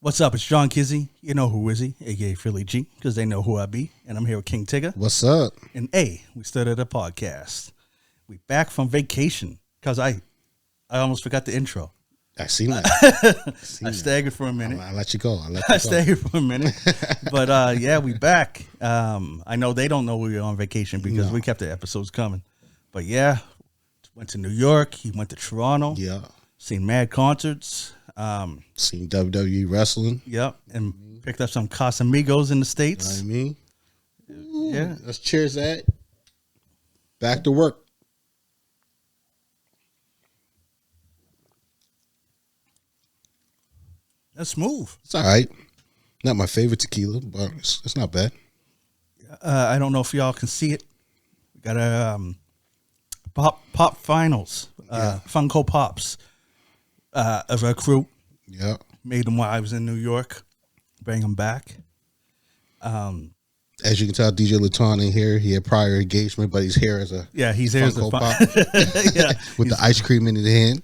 What's up? It's John Kizzy. You know who is he, aka Philly G, because they know who I be. And I'm here with King Tigger. What's up? And we started a podcast. We back from vacation because I almost forgot the intro. I seen that. I staggered for a minute. I'll let you go. I staggered for a minute. But yeah, we back. I know they don't know we were on vacation because we kept the episodes coming. But yeah, went to New York. He went to Toronto. Yeah. Seen mad concerts. Seen WWE wrestling. Yep. And picked up some Casamigos in the States. You know what I mean? Ooh, yeah. Let's cheers that. Back to work. That's smooth. It's all right. Not my favorite tequila, but it's not bad. I don't know if y'all can see it. We got a pop finals, Funko Pops of our crew. Yeah. Made them while I was in New York. Bring them back. As you can tell, DJ Laton in here. He had prior engagement, but he's here as a he's here as a Pop. With the ice cream in his hand.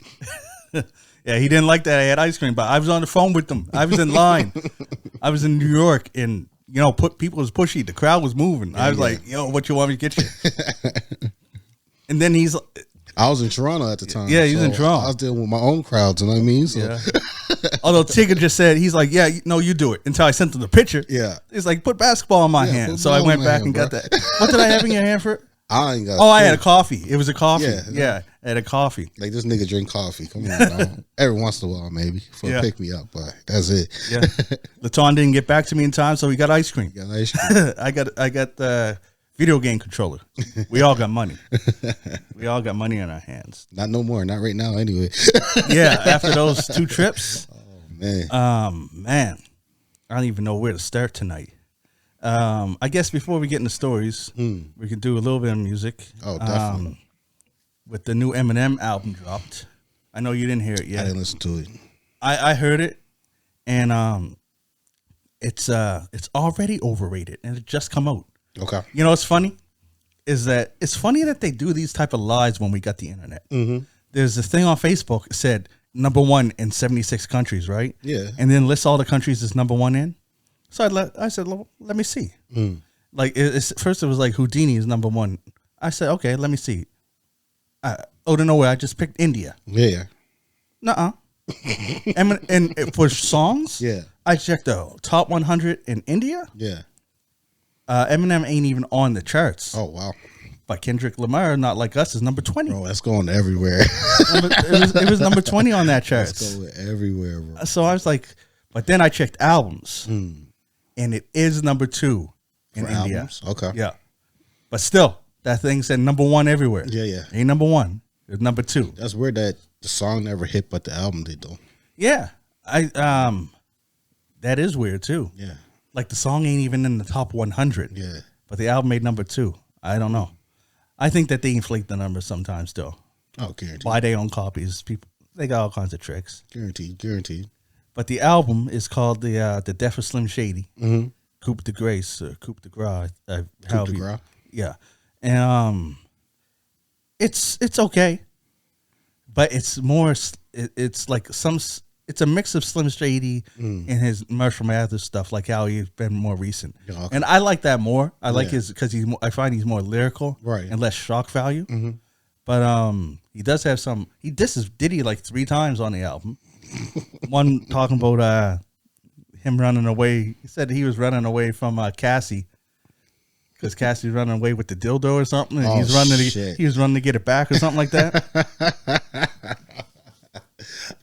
Yeah, he didn't like that I had ice cream, but I was on the phone with them. I was in line. I was in New York, and people was pushy. The crowd was moving. I was like, "Yo, what you want me to get you?" And then I was in Toronto at the time. Yeah, he's in Toronto. I was dealing with my own crowds, you know what I mean? So. Yeah. Although Tigger just said, he's like, "Yeah, no, you do it." Until I sent him the picture. Yeah. He's like, "Put basketball in my hand." So I went back and got that. What did I have in your hand for? I ain't got. I had a coffee. It was a coffee. Yeah. I had a coffee. Like, this nigga drink coffee. Come on, now. Every once in a while, maybe for a pick me up, but that's it. Yeah. Laton didn't get back to me in time, so he got ice cream. You got ice cream. I got the video game controller. We all got money. We all got money in our hands. Not no more. Not right now, anyway. Yeah. After those 2 trips. Oh man. Man, I don't even know where to start tonight. I guess before we get into stories, we could do a little bit of music. Oh, definitely. With the new Eminem album dropped. I know you didn't hear it yet. I didn't listen to it. I heard it, and it's already overrated, and it just come out. Okay. You know what's funny? Is that it's funny that they do these type of lies when we got the internet. Mm-hmm. There's this thing on Facebook that said #1 in 76 countries, right? Yeah. And then lists all the countries it's #1 in. So I said, let me see. Like, first it was like Houdini is #1. I said, okay, let me see. Out of nowhere, I just picked India. Yeah. Nuh-uh. and for songs, I checked the top 100 in India. Yeah. Eminem ain't even on the charts. Oh, wow. But Kendrick Lamar, Not Like Us, is #20. Bro, that's going everywhere. It was #20 on that chart. That's going everywhere, bro. So I was like, but then I checked albums, and it is #2 in India. Albums? Okay. Yeah. But still, that thing said #1 everywhere. Yeah. Ain't #1. It's #2. That's weird that the song never hit, but the album did, though. Yeah. That is weird, too. Yeah. Like, the song ain't even in the top 100. Yeah. But the album made #2. I don't know. I think that they inflate the numbers sometimes still. Oh, guaranteed. Buy their own copies. People, they got all kinds of tricks. Guaranteed. But the album is called The Death of Slim Shady. Mm-hmm. Coupe de Grace or Coupe de Gras. Coupe de Gras. Yeah. And it's okay. But it's more, it's like it's a mix of Slim Shady and his Marshall Mathers stuff, like how he's been more recent. Yeah, okay. And I like that more. I like his, because I find he's more lyrical, right, and less shock value. Mm-hmm. But he does have some. He disses Diddy like 3 times on the album. One talking about him running away. He said he was running away from Cassie, because Cassie's running away with the dildo or something, and he was running to get it back or something like that.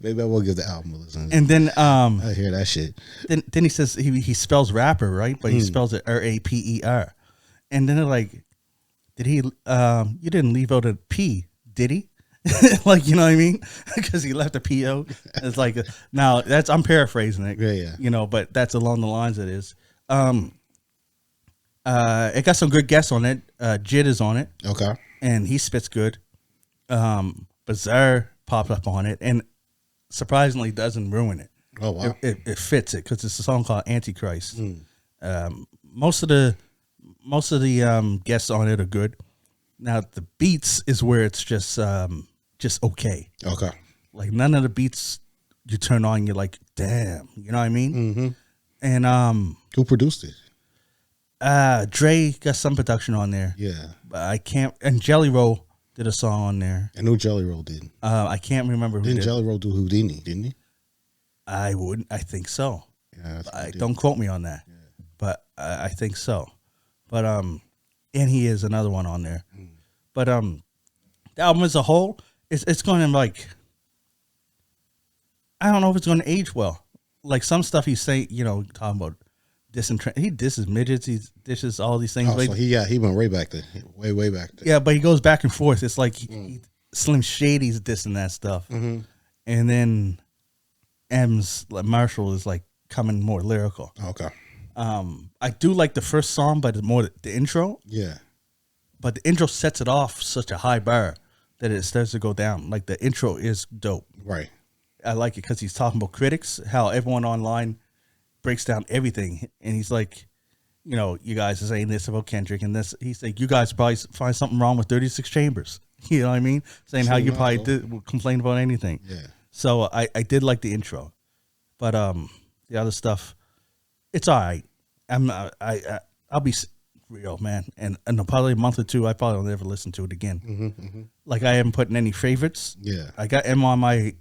Maybe I will give the album a listen. And then I hear that shit. Then he says he spells rapper, right? But he spells it RAPER. And then they're like, did he you didn't leave out a P, did he? Like, you know what I mean? Because he left a PO. It's like, now I'm paraphrasing it. Yeah. You know, but that's along the lines it is. It got some good guests on it. Jid is on it. Okay. And he spits good. Bizarre popped up on it, and surprisingly doesn't ruin it. Oh, wow. It fits it, because it's a song called Antichrist. Most of the guests on it are good. Now the beats is where it's just okay. Okay. Like, none of the beats you turn on, you're like, damn, you know what I mean? Mm-hmm. And who produced it? Dre got some production on there. Yeah, But I can't. And Jelly Roll did a song on there. I knew Jelly Roll did. I can't remember who Didn't did. Jelly Roll do Houdini? Didn't he? I wouldn't. I think so. Yeah, Don't quote me on that. Yeah. But I think so. But and he is another one on there. Mm. But the album as a whole, it's going to like. I don't know if it's going to age well. Like some stuff he's saying, talking about dissing. He disses midgets. He dishes all these things. Oh, so he went way back there, way back there. Yeah, but he goes back and forth. It's like Slim Shady's dissing that stuff, and then M's Marshall is like coming more lyrical. Okay. I do like the first song, but more the intro. Yeah. But the intro sets it off such a high bar that it starts to go down. Like the intro is dope. Right. I like it because he's talking about critics, how everyone online breaks down everything, and he's like, you guys are saying this about Kendrick and this. He's like, you guys probably find something wrong with 36 Chambers. You know what I mean? Saying how you probably did complain about anything. Yeah. So I did like the intro, but the other stuff, it's all right. I'll be real, man, and probably a month or two, I probably will never listen to it again. Like I haven't put in any favorites. Yeah. I got M on my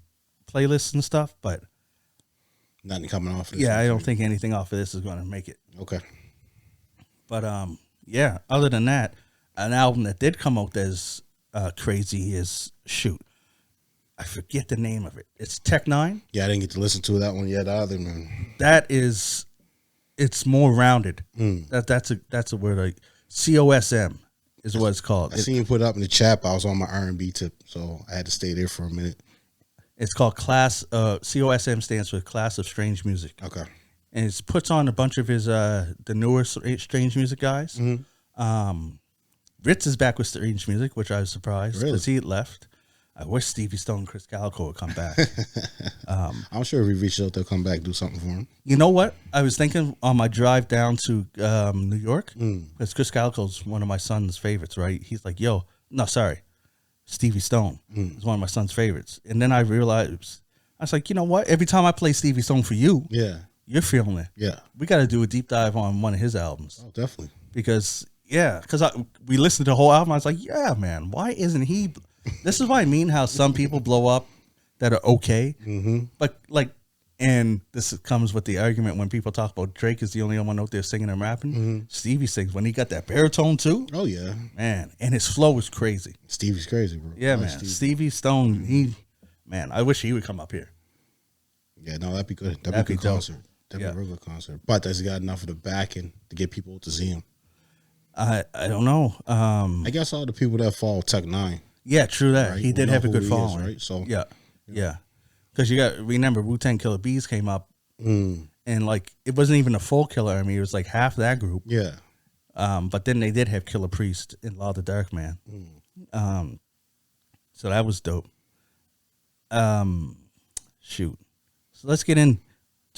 playlists and stuff, but nothing coming off of this. Yeah, I don't think anything off of this is going to make it. Okay. But yeah, other than that, an album that did come out that's crazy is I forget the name of it. It's Tech Nine. Yeah, I didn't get to listen to that one yet either, man. It's more rounded. That's a word. Like COSM is what it's called. I seen you put it up in the chat. I was on my R&B tip, so I had to stay there for a minute. It's called COSM stands for Class of Strange Music. Okay. And it puts on a bunch of his the newer strange music guys. Ritz is back with strange music, which I was surprised because he had left. I wish Stevie Stone and Chris Calico would come back. I'm sure if we reach out, they'll come back, do something for him. You know what? I was thinking on my drive down to New York, because Chris Calico's one of my son's favorites, right? He's like, Stevie Stone is one of my son's favorites. And then I realized, I was like, you know what? Every time I play Stevie Stone for you, you're feeling it. Yeah. We got to do a deep dive on one of his albums. Oh, definitely. Because we listened to the whole album. I was like, yeah, man, why isn't he? This is what I mean, how some people blow up that are okay. But and this comes with the argument when people talk about Drake is the only one out there singing and rapping. Stevie sings when he got that baritone too. Oh yeah, man, and his flow is crazy. Stevie's crazy, bro. Yeah, man. Stevie Stone, I wish he would come up here. Yeah, no, that'd be good. That'd be a good concert. That'd be a real good concert. But does he got enough of the backing to get people to see him? I don't know. I guess all the people that follow Tech Nine. Yeah, true that. Right? He did have a good following, right? So yeah. Because remember Wu-Tang Killa Beez came up, and it wasn't even a full Killer. I mean, it was like half that group. Yeah. But then they did have Killer Priest and Law the Darkman. So that was dope. Shoot. So let's get into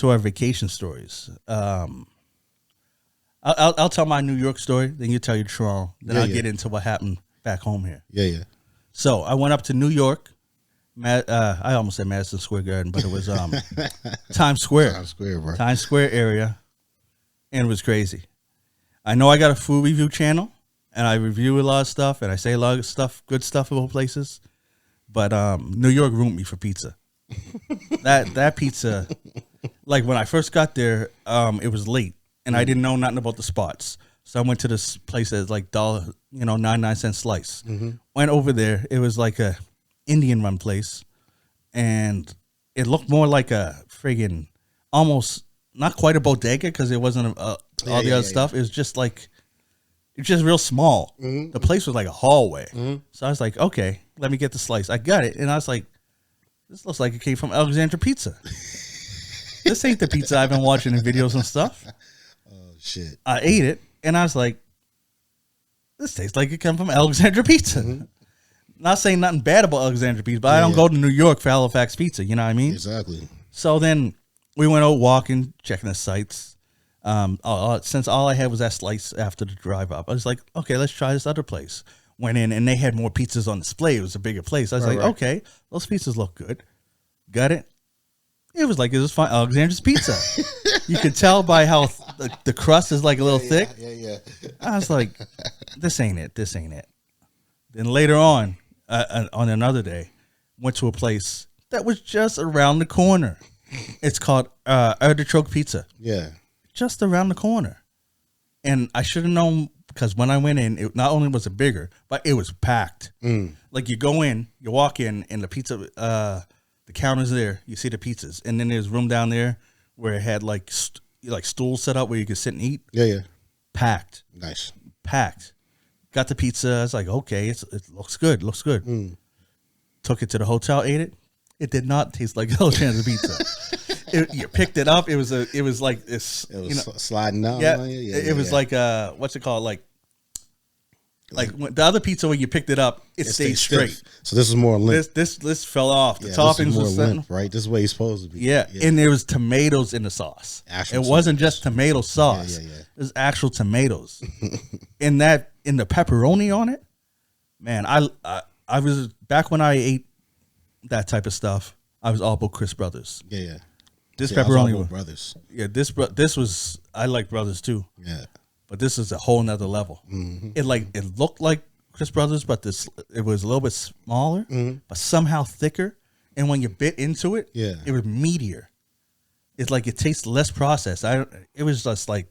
our vacation stories. I'll tell my New York story, then you tell your Toronto. Then I'll get into what happened back home here. Yeah. So I went up to New York. I almost said Madison Square Garden, but it was Times Square. Times Square, bro. Times Square area, and it was crazy. I know I got a food review channel, and I review a lot of stuff, and I say a lot of stuff, good stuff about places. But New York ruined me for pizza. that pizza, like when I first got there, it was late, and I didn't know nothing about the spots. So I went to this place that's like $1, 99-cent slice. Went over there. It was like a Indian run place, and it looked more like a friggin' almost not quite a bodega because it wasn't all the other stuff. It was just like it's just real small. The place was like a hallway. So I was like, okay, let me get the slice. I got it, and I was like, this looks like it came from Alexandra Pizza. This ain't the pizza I've been watching in videos and stuff. Oh shit! I ate it, and I was like, this tastes like it came from Alexandra Pizza. Not saying nothing bad about Alexandra Pizza, but I don't go to New York for Halifax Pizza. You know what I mean? Exactly. So then we went out walking, checking the sites. Since all I had was that slice after the drive up, I was like, okay, let's try this other place. Went in, and they had more pizzas on display. It was a bigger place. I was okay, those pizzas look good. Got it. It was fine. Alexander's Pizza. You could tell by how the crust is like a little thick. Yeah. I was like, this ain't it. Then later on another day, went to a place that was just around the corner. It's called Artichoke Pizza. Yeah. Just around the corner. And I should have known, because when I went in, it not only was it bigger, but it was packed. Like you go in, you walk in, and the pizza, the counter's there. You see the pizzas, and then there's room down there where it had like stools set up where you could sit and eat. Yeah. Packed. Nice. Packed. Got the pizza. I was like, okay, it looks good. Took it to the hotel, ate it. It did not taste like Alexander's Pizza. You picked it up. It was like this. It was sliding down. Yeah. It was like what's it called? Like when the other pizza, when you picked it up, it stayed straight. So this is more limp. This fell off. The toppings more was limp, right? This is where you're supposed to be. Yeah, and there was tomatoes in the sauce. It wasn't just tomato sauce. Yeah. It was actual tomatoes. In the pepperoni on it, man. I was back when I ate that type of stuff. I was all about Chris Brothers. Yeah. This pepperoni was Brothers. Yeah, this was, I like Brothers too. Yeah. But this is a whole nother level. It looked like Chris Brothers, but it was a little bit smaller, but somehow thicker. And when you bit into it, it was meatier. It's like it tastes less processed. It was just like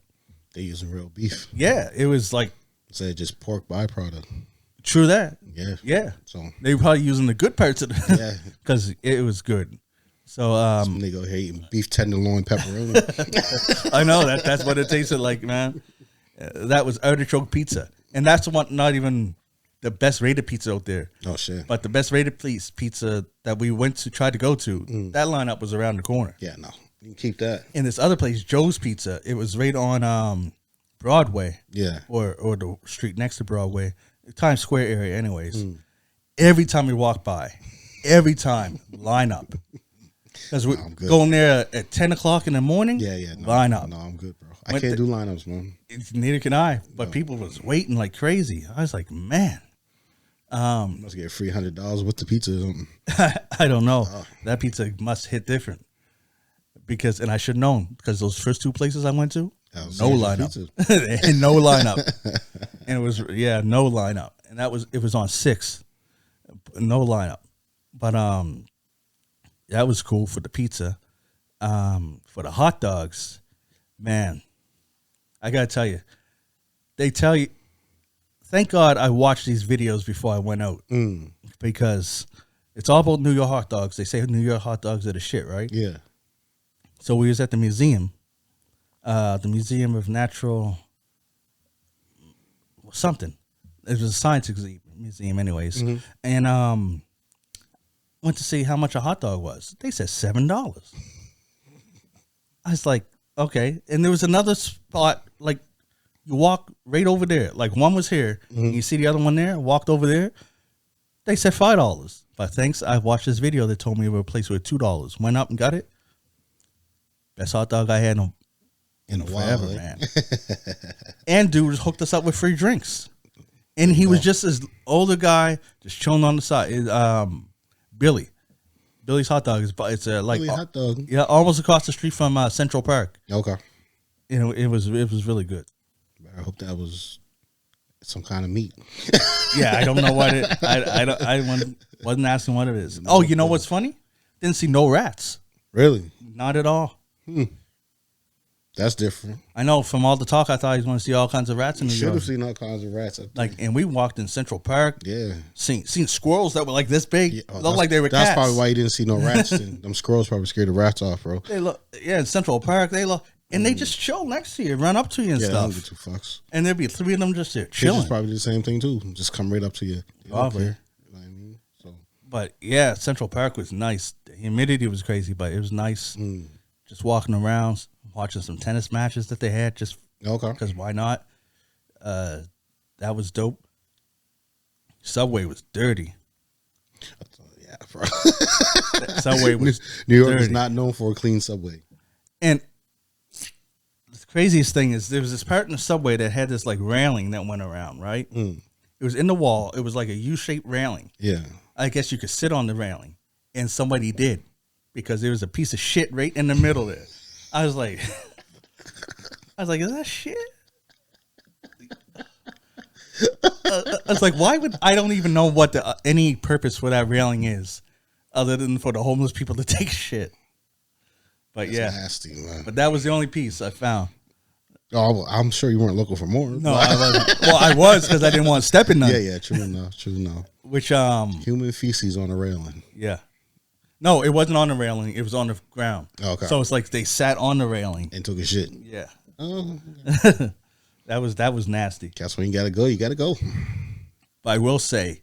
they using real beef. Yeah, it was like instead of just pork byproduct. True that. Yeah. So they were probably using the good parts of it. Because it was good. So some nigga here eating beef tenderloin pepperoni. I know that's what it tasted like, man. That was Artichoke Pizza, and that's not even the best rated pizza out there. Oh shit! But the best rated pizza that we went to try to go to, that lineup was around the corner. Yeah, no, you can keep that. And this other place, Joe's Pizza, it was right on Broadway. Yeah, or the street next to Broadway, Times Square area. Anyways, every time we walk by, line up. Because we're going there at 10 o'clock in the morning. Line up. No, I'm good, bro. I can't do lineups, man. Neither can I. But people was waiting like crazy. I was like, man. Must get $300 with the pizza or something. I don't know. That pizza must hit different. And I should have known, because those first two places I went to, no lineup. And no lineup. And it was, no lineup. And it was on 6th. No lineup. But that was cool for the pizza. For the hot dogs, man, I gotta tell you, they tell you, thank God I watched these videos before I went out, because it's all about New York hot dogs. They say New York hot dogs are the shit, right? Yeah. So we was at the museum of Natural something. It was a science museum, anyways, and went to see how much a hot dog was. They said $7. I was like, okay. And there was another spot, like you walk right over there. Like one was here, and you see the other one there, walked over there. They said $5. But thanks, I watched this video that told me it was a place with $2. Went up and got it. Best hot dog I had in forever, man. And dude hooked us up with free drinks. And he was just this older guy, just chilling on the side. Billy's hot dog is like hot dog. Yeah, almost across the street from Central Park. Okay. You know, it was really good. I hope that was some kind of meat. Yeah, I don't know what it. I wasn't asking what it is. Oh, you know what's funny? Didn't see no rats. Really? Not at all. That's different. I know from all the talk, I thought he was going to see all kinds of rats in New York. Should have seen all kinds of rats. And we walked in Central Park. Yeah. Seen squirrels that were like this big. Looked like they were cats. That's probably why you didn't see no rats. Them squirrels probably scared the rats off, bro. They look, in Central Park, they look, and they just chill next to you, run up to you and stuff. Don't give two fucks. And there'd be 3 of them just there chilling. Probably the same thing too. Just come right up to you. Probably. You know what I mean? So. But yeah, Central Park was nice. The humidity was crazy, but it was nice. Just walking around, watching some tennis matches that they had, just because why not? That was dope. Subway was dirty. Yeah, bro. Subway was New York dirty. is not known for a clean subway. And the craziest thing is there was this part in the subway that had this like railing that went around, right? It was in the wall. It was like a U-shaped railing. Yeah. I guess you could sit on the railing, and somebody did. because there was a piece of shit right in the middle there. I was like, is that shit? I was like, why would I don't even know what any purpose for that railing is, other than for the homeless people to take shit. But That's yeah, nasty, man. But that was the only piece I found. Oh, well, I'm sure you weren't looking for more. No, I wasn't. Well, I was because I didn't want to step in none. Yeah, true enough. Which human feces on the railing. Yeah. No, it wasn't on the railing. It was on the ground. Okay. So it's like they sat on the railing and took a shit. Yeah. Oh. That was nasty. That's when you gotta go. You gotta go. But I will say,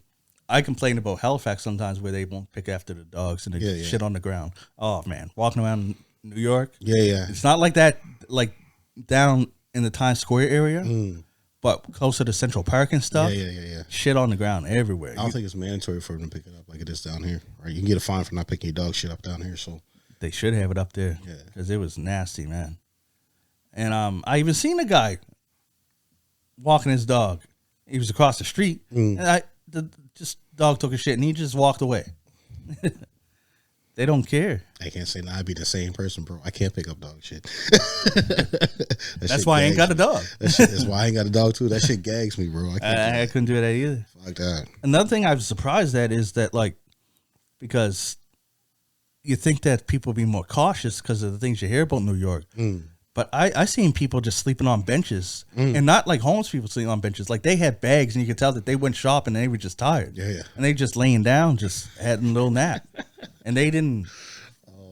I complain about Halifax sometimes where they won't pick after the dogs and they shit on the ground. Oh man, walking around New York. Yeah. It's not like that, like down in the Times Square area, but closer to Central Park and stuff. Yeah. Shit on the ground everywhere. I don't think it's mandatory for them to pick it up like it is down here. Right? You can get a fine for not picking your dog shit up down here. So they should have it up there. Yeah, because it was nasty, man. And I even seen a guy walking his dog. He was across the street, and the dog took a shit, and he just walked away. They don't care. I can't say I'd be the same person, bro. I can't pick up dog shit. That's why I ain't got a dog. That's why I ain't got a dog too. That shit gags me, bro. I couldn't do that either. Fuck that. Another thing I was surprised at is that, like, because you think that people be more cautious because of the things you hear about New York. But I seen people just sleeping on benches, and not like homeless people sleeping on benches. Like they had bags, and you could tell that they went shopping and they were just tired. Yeah. And they just laying down, just having a little nap, and they didn't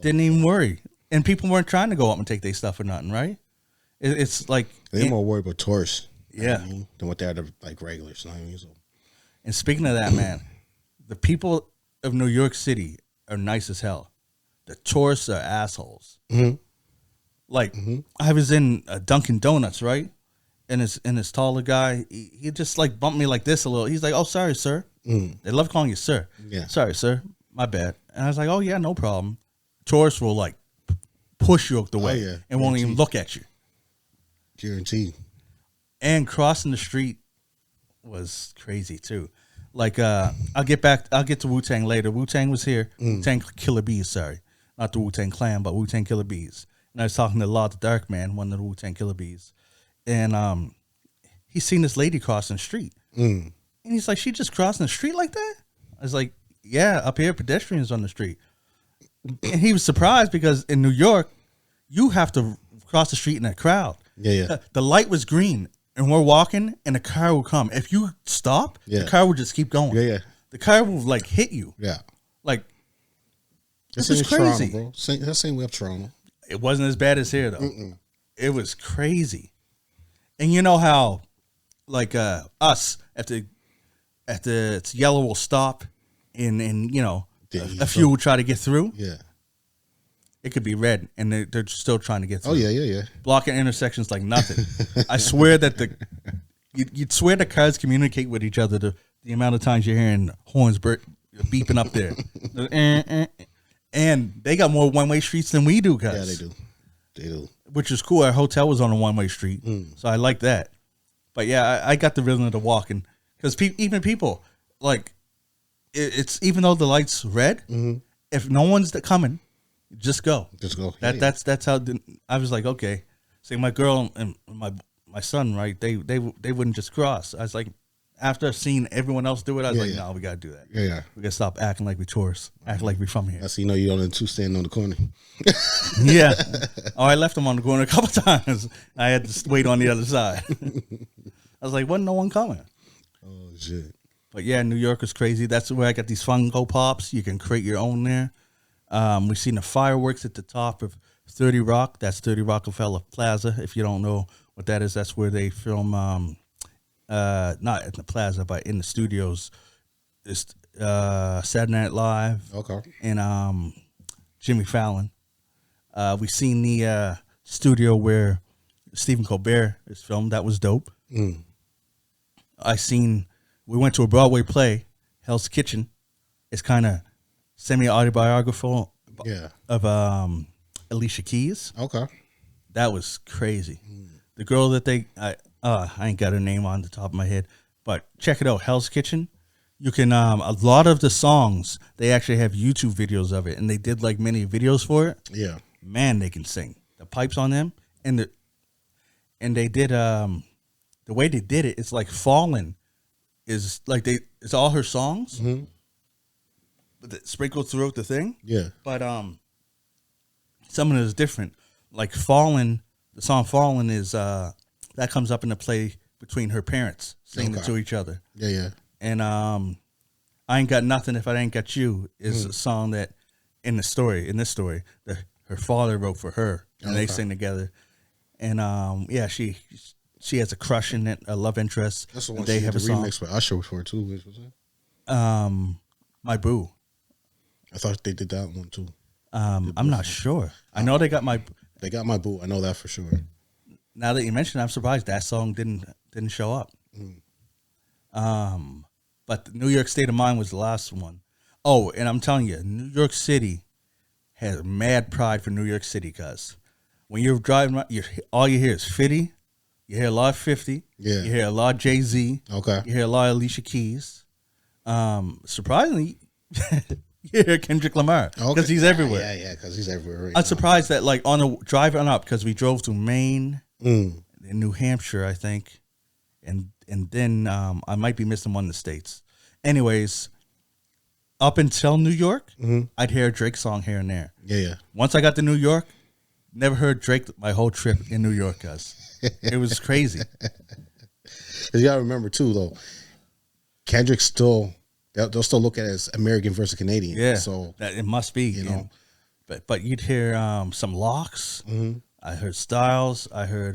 even worry. And people weren't trying to go up and take their stuff or nothing, right? It's like they're more worried about tourists, than what they're like regulars. You know what I mean? So. And speaking of that, man, the people of New York City are nice as hell. The tourists are assholes. Like I was in Dunkin' Donuts, right? And this taller guy, he just like bumped me like this a little. He's like, "Oh, sorry, sir." They love calling you sir. Yeah. Sorry, sir. My bad. And I was like, "Oh yeah, no problem." Tourists will like push you out the way and won't even look at you. Guaranteed. And crossing the street was crazy too. Like I'll get to Wu-Tang later. Wu-Tang was here. Wu-Tang Killer Beez, sorry. Not the Wu-Tang Clan, but Wu-Tang Killer Beez. And I was talking to the Darkman, one of the Wu-Tang Killer Beez. And he seen this lady crossing the street. And he's like, "She just crossing the street like that?" I was like, "Yeah, up here, pedestrians on the street." And he was surprised because in New York, you have to cross the street in a crowd. Yeah. The light was green, and we're walking, and a car will come. If you stop, the car will just keep going. Yeah. The car will, like, hit you. Yeah. Like, this is crazy. Toronto, bro. That's same way up Toronto. It wasn't as bad as here, though. It was crazy. And you know how, like, us, at the it's yellow will stop, and you know, a few will try to get through. Yeah. It could be red, and they're still trying to get through. Oh, yeah. Blocking intersections like nothing. I swear that you'd swear the cars communicate with each other, the amount of times you're hearing horns beeping up there. And they got more one-way streets than we do, guys. Yeah, they do. Which is cool. Our hotel was on a one-way street, so I like that. But yeah, I got the rhythm of the walking. Because even people, like, it's even though the light's red, if no one's coming, just go. Just go. That's how I was like, okay. See, my girl and my son, right? They wouldn't just cross. I was like, after seeing everyone else do it, I was like, no, we gotta do that. Yeah. We gotta stop acting like we tourists, acting like we from here. I see. You only two standing on the corner. Yeah. Oh, I left them on the corner a couple times. I had to wait on the other side. I was like, wasn't no one coming? Oh shit. But yeah, New York is crazy. That's where I got these Funko Pops. You can create your own there. We've seen the fireworks at the top of 30 Rock. That's 30 Rockefeller Plaza. If you don't know what that is, that's where they film, not at the plaza, but in the studios. It's Saturday Night Live. Okay. And Jimmy Fallon. We've seen the studio where Stephen Colbert is filmed. That was dope. We went to a Broadway play, Hell's Kitchen. It's kind of semi-autobiographical of Alicia Keys. Okay. That was crazy. The girl that I ain't got her name on the top of my head, but check it out, Hell's Kitchen. You can a lot of the songs they actually have YouTube videos of it, and they did like many videos for it. Yeah, Man, they can sing. The pipes on them, and they did the way they did it. It's like Fallen is like it's all her songs, but sprinkled throughout the thing. yeah. But some of it is different. Like Fallen, the song Fallen is that comes up into play between her parents singing it to each other. Yeah, yeah. And I Ain't Got Nothing If I Ain't Got You is a song that in this story that her father wrote for her, and they sing together. And yeah, she has a crush in it, a love interest. That's the one they she have did a the song. remix for Usher for too. Was it? My Boo. I thought they did that one too. I'm not sure. I know they got my boo. I know that for sure. Now that you mention it, I'm surprised that song didn't show up. But the New York State of Mind was the last one. Oh, and I'm telling you, New York City has mad pride for New York City, cuz when you're driving around, all you hear is 50. You hear a lot of 50. Yeah. You hear a lot of Jay-Z. Okay. You hear a lot of Alicia Keys. Surprisingly, you hear Kendrick Lamar because he's everywhere. Yeah, because he's everywhere. I'm surprised that like on the drive on up, because we drove through Maine and New Hampshire, I think, and then I might be missing one of the states. Anyways, up until New York, I'd hear a Drake song here and there. Yeah, yeah. Once I got to New York, never heard Drake my whole trip in New York, cuz it was crazy. Because you gotta remember too, though, Kendrick they'll still look at it as American versus Canadian. Yeah, so that it must be, you know. But you'd hear some Locks. I heard Styles. I heard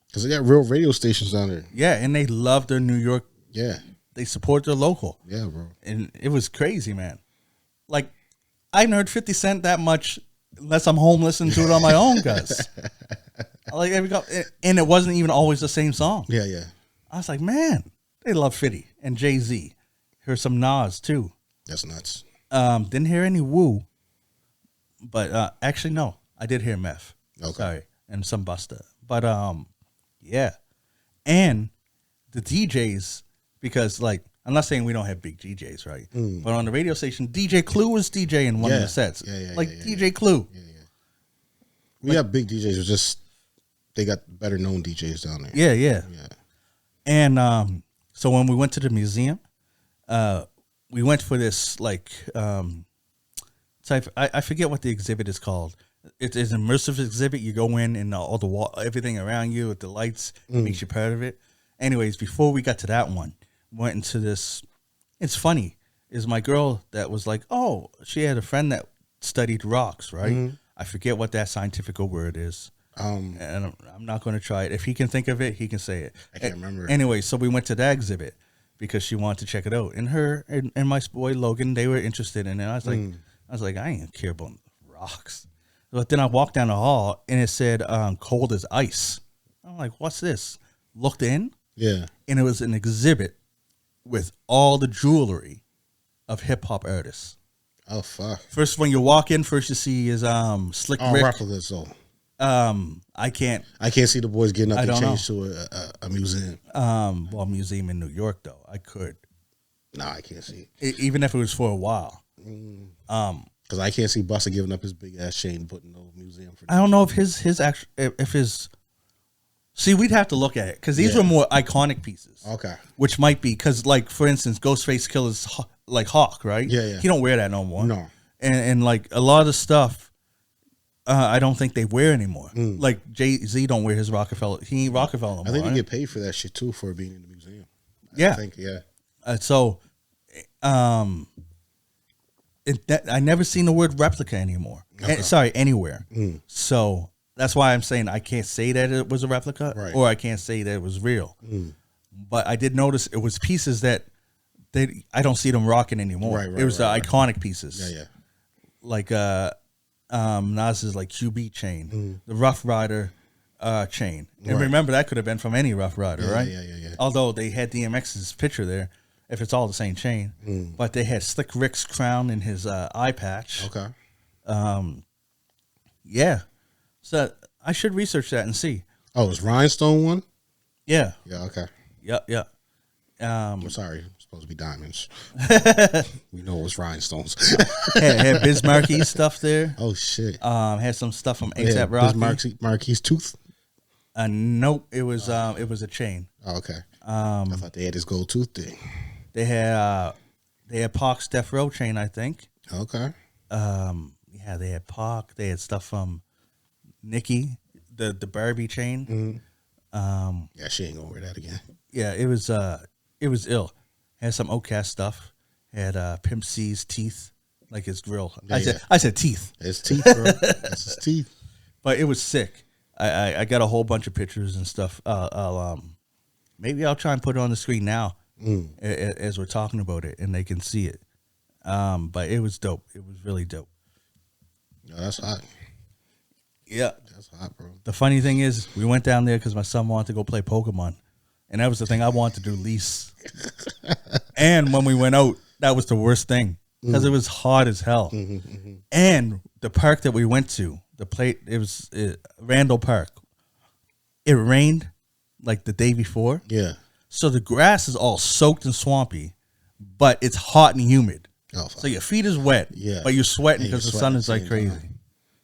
because they got real radio stations down there. Yeah, and they love their New York. Yeah, they support their local. Yeah, bro. And it was crazy, man. Like I haven't heard 50 Cent that much unless I'm home listening to it on my own, guys. Like and it wasn't even always the same song. Yeah, yeah. I was like, man, they love 50 and Jay-Z. Heard some Nas too. That's nuts. Didn't hear any Wu, but actually no, I did hear Meth. Okay. Sorry, and some Busta. But yeah, and the DJs, because like I'm not saying we don't have big DJs, right? But on the radio station, DJ Clue was DJing one of the sets. DJ Clue. Yeah. We have big DJs. It's just they got better known DJs down there. Yeah. And so when we went to the museum, we went for this like type. I forget what the exhibit is called. It's an immersive exhibit. You go in and all the everything around you with the lights makes you part of it. Anyways, before we got to that one, went into this. It's funny. Is my girl that was like, oh, she had a friend that studied rocks, right? I forget what that scientific word is. And I'm not going to try it. If he can think of it, he can say it. I can't remember. Anyway, so we went to that exhibit because she wanted to check it out. And her and my boy Logan, they were interested in it. I was like, I ain't care about rocks. But then I walked down the hall and it said cold as ice. I'm like, what's this? Looked in. Yeah. And it was an exhibit with all the jewelry of hip hop artists. Oh fuck! First, when you walk in, first you see is Slick Rick. Replicas though. I can't see the boys getting up and change to a museum. Well, museum in New York though, I could. No, I can't see even if it was for a while. Because I can't see Busta giving up his big ass chain, putting no museum for. I don't know if his. See, we'd have to look at it because these were more iconic pieces. Okay. Which might be because, like, for instance, Ghostface Killer's like Hawk, right? Yeah. He don't wear that no more. No. And like a lot of the stuff, I don't think they wear anymore. Like Jay-Z don't wear his Rockefeller. He ain't Rockefeller no more. I think right? you get paid for that shit too for being in the museum. Yeah. I think, yeah. I never seen the word replica anymore. Okay. Anywhere. So that's why I'm saying I can't say that it was a replica, right. Or I can't say that it was real. But I did notice it was pieces that I don't see them rocking anymore. Right, it was the iconic pieces. Yeah. Like Nas's like QB chain, the Rough Rider chain. And remember that could have been from any Rough Rider, right? Yeah. Although they had DMX's picture there, if it's all the same chain. But they had Slick Rick's crown in his eye patch. Okay. Yeah. So I should research that and see. Oh, it's Rhinestone one? Yeah. Yeah, okay. Yeah. I'm sorry. supposed to be diamonds. We know it was rhinestones. had Biz Marquis stuff there. Oh shit. Had some stuff from ASAP Rocky. Biz Marquis tooth. Nope, it was a chain. Oh, okay. I thought they had this gold tooth thing. They had Pac's Death Row chain, I think. Okay. Yeah, they had Pac. They had stuff from Nicki, the Barbie chain. Mm-hmm. Yeah, she ain't gonna wear that again. Yeah, it was ill. Had some Outcast stuff. Had Pimp C's teeth, like his grill. Yeah, I said teeth. It's teeth, bro. That's his teeth. But it was sick. I got a whole bunch of pictures and stuff. Maybe I'll try and put it on the screen now as we're talking about it, and they can see it. But it was dope. It was really dope. No, that's hot. Yeah, that's hot, bro. The funny thing is, we went down there because my son wanted to go play Pokemon, and that was the thing I wanted to do least. And when we went out, that was the worst thing because it was hot as hell. And the park that we went to, it was Randall Park. It rained like the day before. Yeah. So the grass is all soaked and swampy, but it's hot and humid. Oh, so your feet is wet, but you're sweating because the sun is like crazy.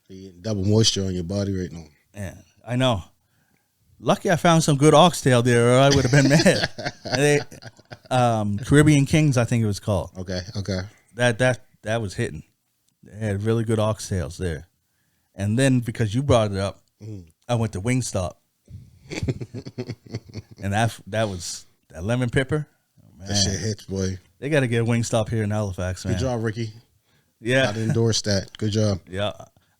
You're getting double moisture on your body right now. Yeah, I know. Lucky I found some good oxtail there, or I would have been mad. Caribbean Kings, I think it was called. Okay. That was hitting. They had really good oxtails there. And then because you brought it up, I went to Wingstop. And that was that lemon pepper. Oh, that shit hits, boy. They got to get a Wingstop here in Halifax, man. Good job, Ricky. Yeah. I endorsed that. Good job. Yeah.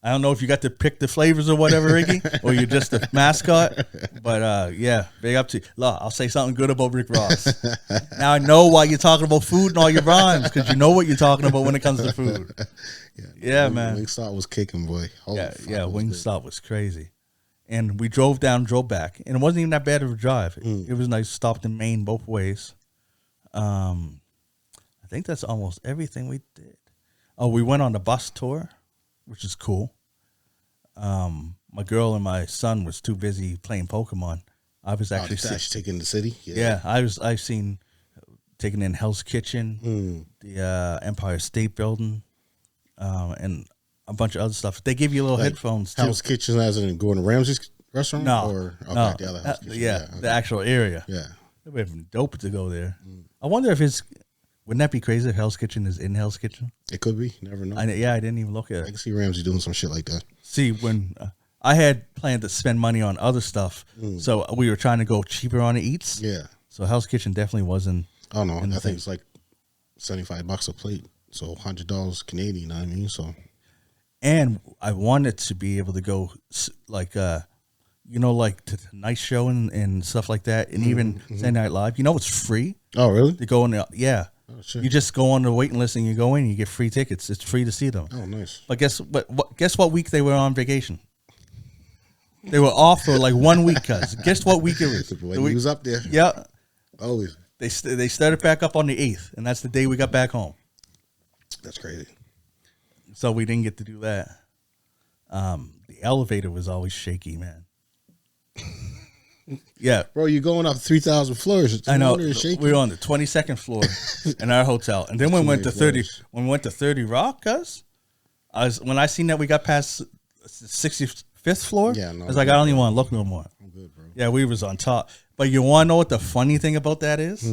I don't know if you got to pick the flavors or whatever, Ricky, or you're just a mascot. But, yeah, big up to you. Look, I'll say something good about Rick Ross. Now I know why you're talking about food and all your rhymes, because you know what you're talking about when it comes to food. Yeah, man. Wingstop was kicking, boy. Wingstop was crazy. And we drove back. And it wasn't even that bad of a drive. It was nice. Stopped in Maine both ways. I think that's almost everything we did. Oh, we went on the bus tour, which is cool. My girl and my son was too busy playing Pokemon. I was actually taking the city. Yeah, I've seen taking in Hell's Kitchen, the Empire State Building, and a bunch of other stuff. They give you little headphones too. Hell's Kitchen, as in going to Ramsey's restaurant? No, the other Hell's Kitchen. The actual area. Yeah, it would have been dope to go there. I wonder if wouldn't that be crazy if Hell's Kitchen is in Hell's Kitchen? It could be. You never know. I didn't even look at it. I can see Ramsey doing some shit like that. See, when I had planned to spend money on other stuff, so we were trying to go cheaper on the eats. Yeah. So Hell's Kitchen definitely wasn't. Oh no, I think it's like $75 a plate, so $100 Canadian. You know what I mean? So. And I wanted to be able to go like, to the night show and stuff like that, and even Saturday Night Live. You know, it's free. Oh really? To go in there, yeah. Oh, shit. You just go on the waiting list and you go in and you get free tickets. It's free to see them. Oh, nice. But guess what week they were on vacation? They were off for like 1 week, cuz. Guess what week it was? When he was up there. Yeah. Always. They started back up on the 8th, and that's the day we got back home. That's crazy. So we didn't get to do that. The elevator was always shaky, man. Yeah, bro, you're going up 3,000 floors. I know. We were on the 22nd floor in our hotel, and then when we went to 30, when we went to 30 Rock, when I seen that we got past the 65th floor, I was like, I don't even want to look no more. I'm good, bro. Yeah, we was on top. But you want to know what the funny thing about that is?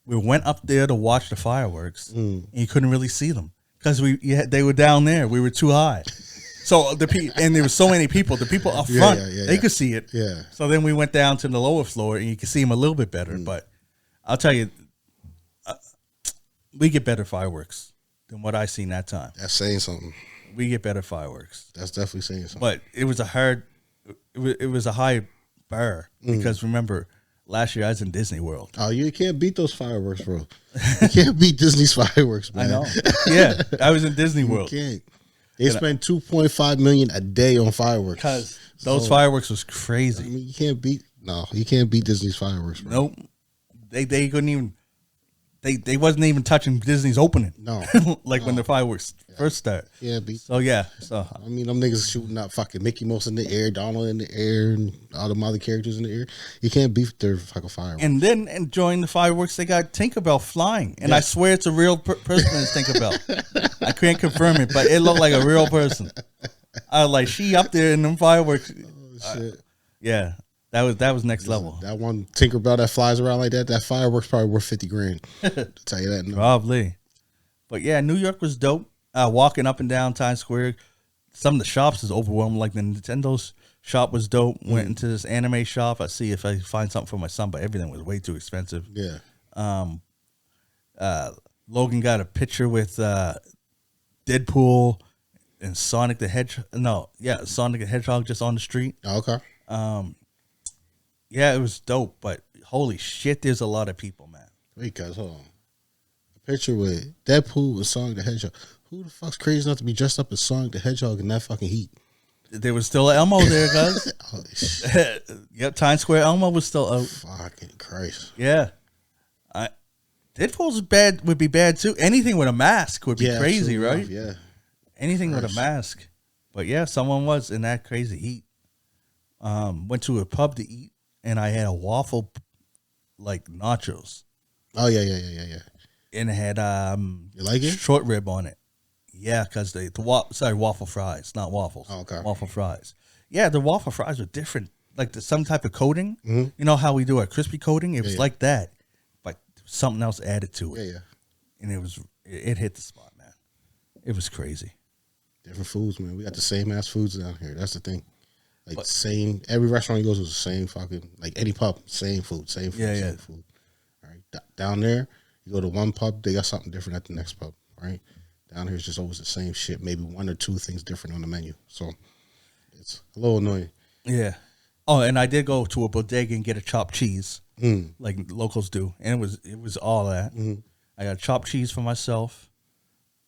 We went up there to watch the fireworks, and you couldn't really see them because they were down there. We were too high. So and there were so many people. The people up front, they could see it. Yeah. So then we went down to the lower floor, and you could see them a little bit better. But I'll tell you, we get better fireworks than what I seen that time. That's saying something. We get better fireworks. That's definitely saying something. But it was a high bar because remember, last year I was in Disney World. Oh, you can't beat those fireworks, bro. You can't beat Disney's fireworks, man. I know. Yeah, I was in Disney World. You can't. They spend $2.5 million a day on fireworks. Because those fireworks was crazy. I mean, you can't beat Disney's fireworks, bro. Nope. They couldn't even. they wasn't even touching Disney's opening. No. Like when the fireworks first start. Yeah, So I mean, them niggas shooting out fucking Mickey Mouse in the air, Donald in the air, and all the other characters in the air. You can't beef their fucking fireworks. And then enjoying the fireworks, they got Tinkerbell flying, and I swear it's a real person in Tinkerbell. I can't confirm it, but it looked like a real person. I was like, she up there in them fireworks. Oh shit! Yeah, that was next level. That one Tinkerbell that flies around like that fireworks probably worth $50,000. To tell you that. No. Probably. But yeah, New York was dope. Walking up and down Times Square, some of the shops is overwhelmed. Like the Nintendo's shop was dope. Went into this anime shop. I see if I find something for my son, but everything was way too expensive. Yeah. Logan got a picture with Deadpool and Sonic the Hedgehog. No, yeah, Sonic the Hedgehog just on the street. Oh, okay. Yeah, it was dope, but holy shit, there's a lot of people, man. Wait, guys, hold on. A picture with Deadpool with Sonic the Hedgehog. Who the fuck's crazy enough to be dressed up as Sonic the Hedgehog in that fucking heat? There was still Elmo there, guys. Holy shit. Yep, Times Square Elmo was still out. Fucking Christ. Yeah. Deadpool's bad would be bad too. Anything with a mask would be crazy, right? Enough, yeah. Anything with a mask. But yeah, someone was in that crazy heat. Went to a pub to eat, and I had a waffle, like nachos. Oh yeah. And it had you like it? Short rib on it. Yeah, because waffle fries, not waffles. Oh, okay. Waffle fries. Yeah, the waffle fries were different. Like some type of coating. Mm-hmm. You know how we do our crispy coating? It was like that, but something else added to it. Yeah. And it hit the spot, man. It was crazy. Different foods, man. We got the same ass foods down here. That's the thing. Like same. Every restaurant you go to is the same fucking. Like any pub, same food. Same food. All right. Down there, you go to one pub, they got something different at the next pub. Right. Down here, it's just always the same shit. Maybe one or two things different on the menu. So it's a little annoying. Yeah. Oh, and I did go to a bodega and get a chopped cheese, like locals do, and it was all that. Mm-hmm. I got chopped cheese for myself.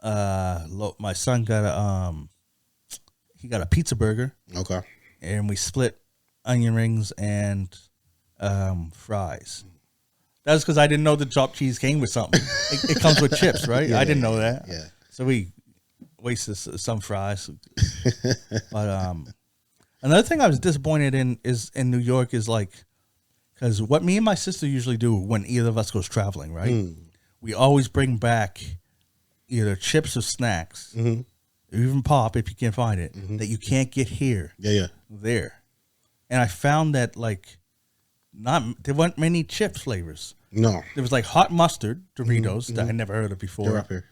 My son got he got a pizza burger. Okay. And we split onion rings and fries. That's because I didn't know the chopped cheese came with something. It comes with chips, right? I didn't know that. Yeah. So we wasted some fries. But another thing I was disappointed in New York is like, because what me and my sister usually do when either of us goes traveling, right? We always bring back either chips or snacks, or even pop if you can find it, that you can't get here. Yeah. There. And I found that like there weren't many chips flavors. No. There was like hot mustard Doritos that I never heard of before. They're up here.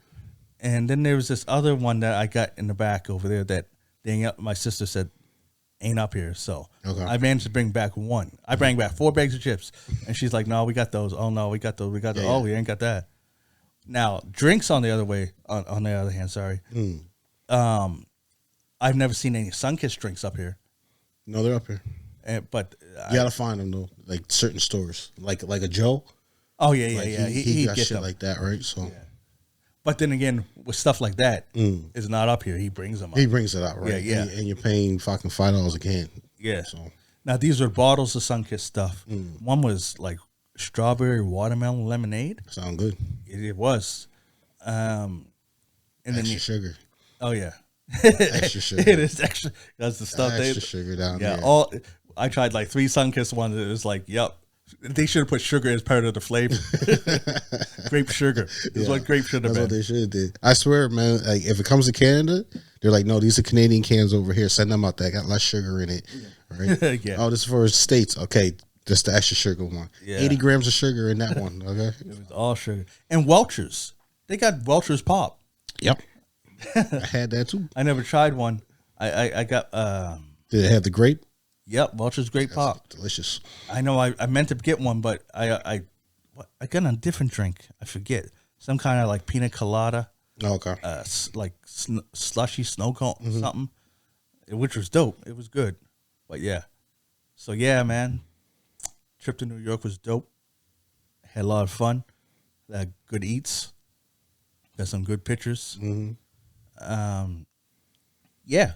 And then there was this other one that I got in the back over there that my sister said ain't up here. So I managed to bring back one. I bring back 4 bags of chips. And she's like, no, we got those. Oh, no, we got those. We got those. Oh, we ain't got that. Now, drinks on the other hand, sorry. I've never seen any Sunkist drinks up here. No, they're up here. But you gotta find them though, like certain stores, like a Joe. Oh yeah. He got shit them. like that, right? So, but then again, with stuff like that, it's not up here. He brings them up. He brings it out, right? Yeah. And you're paying fucking $5 a can. Yeah. So now these are bottles of Sunkist stuff. One was like strawberry watermelon lemonade. Sound good. It was. And extra then sugar. Oh yeah. Extra sugar. It is extra. That's the stuff. Extra sugar down there. Yeah. I tried like 3 Sunkist ones. It was like, yep. They should have put sugar as part of the flavor. Grape sugar. That's what grape should have been. That's what they should have did. I swear, man, like if it comes to Canada, they're like, no, these are Canadian cans over here. Send them out there. Got less sugar in it. Right? Yeah. Oh, this is for States. Okay. Just the extra sugar one. Yeah. 80 grams of sugar in that one. Okay. It was all sugar. And Welch's. They got Welch's pop. Yep. I had that too. I never tried one. I got Did it have the grape? Yep, Welch's grape pop. Delicious. I know I meant to get one, but I got a different drink. I forget. Some kind of like pina colada. Oh, okay. Like slushy snow cone something, which was dope. It was good. But yeah. So yeah, man. Trip to New York was dope. Had a lot of fun. Had good eats. Got some good pictures. Yeah.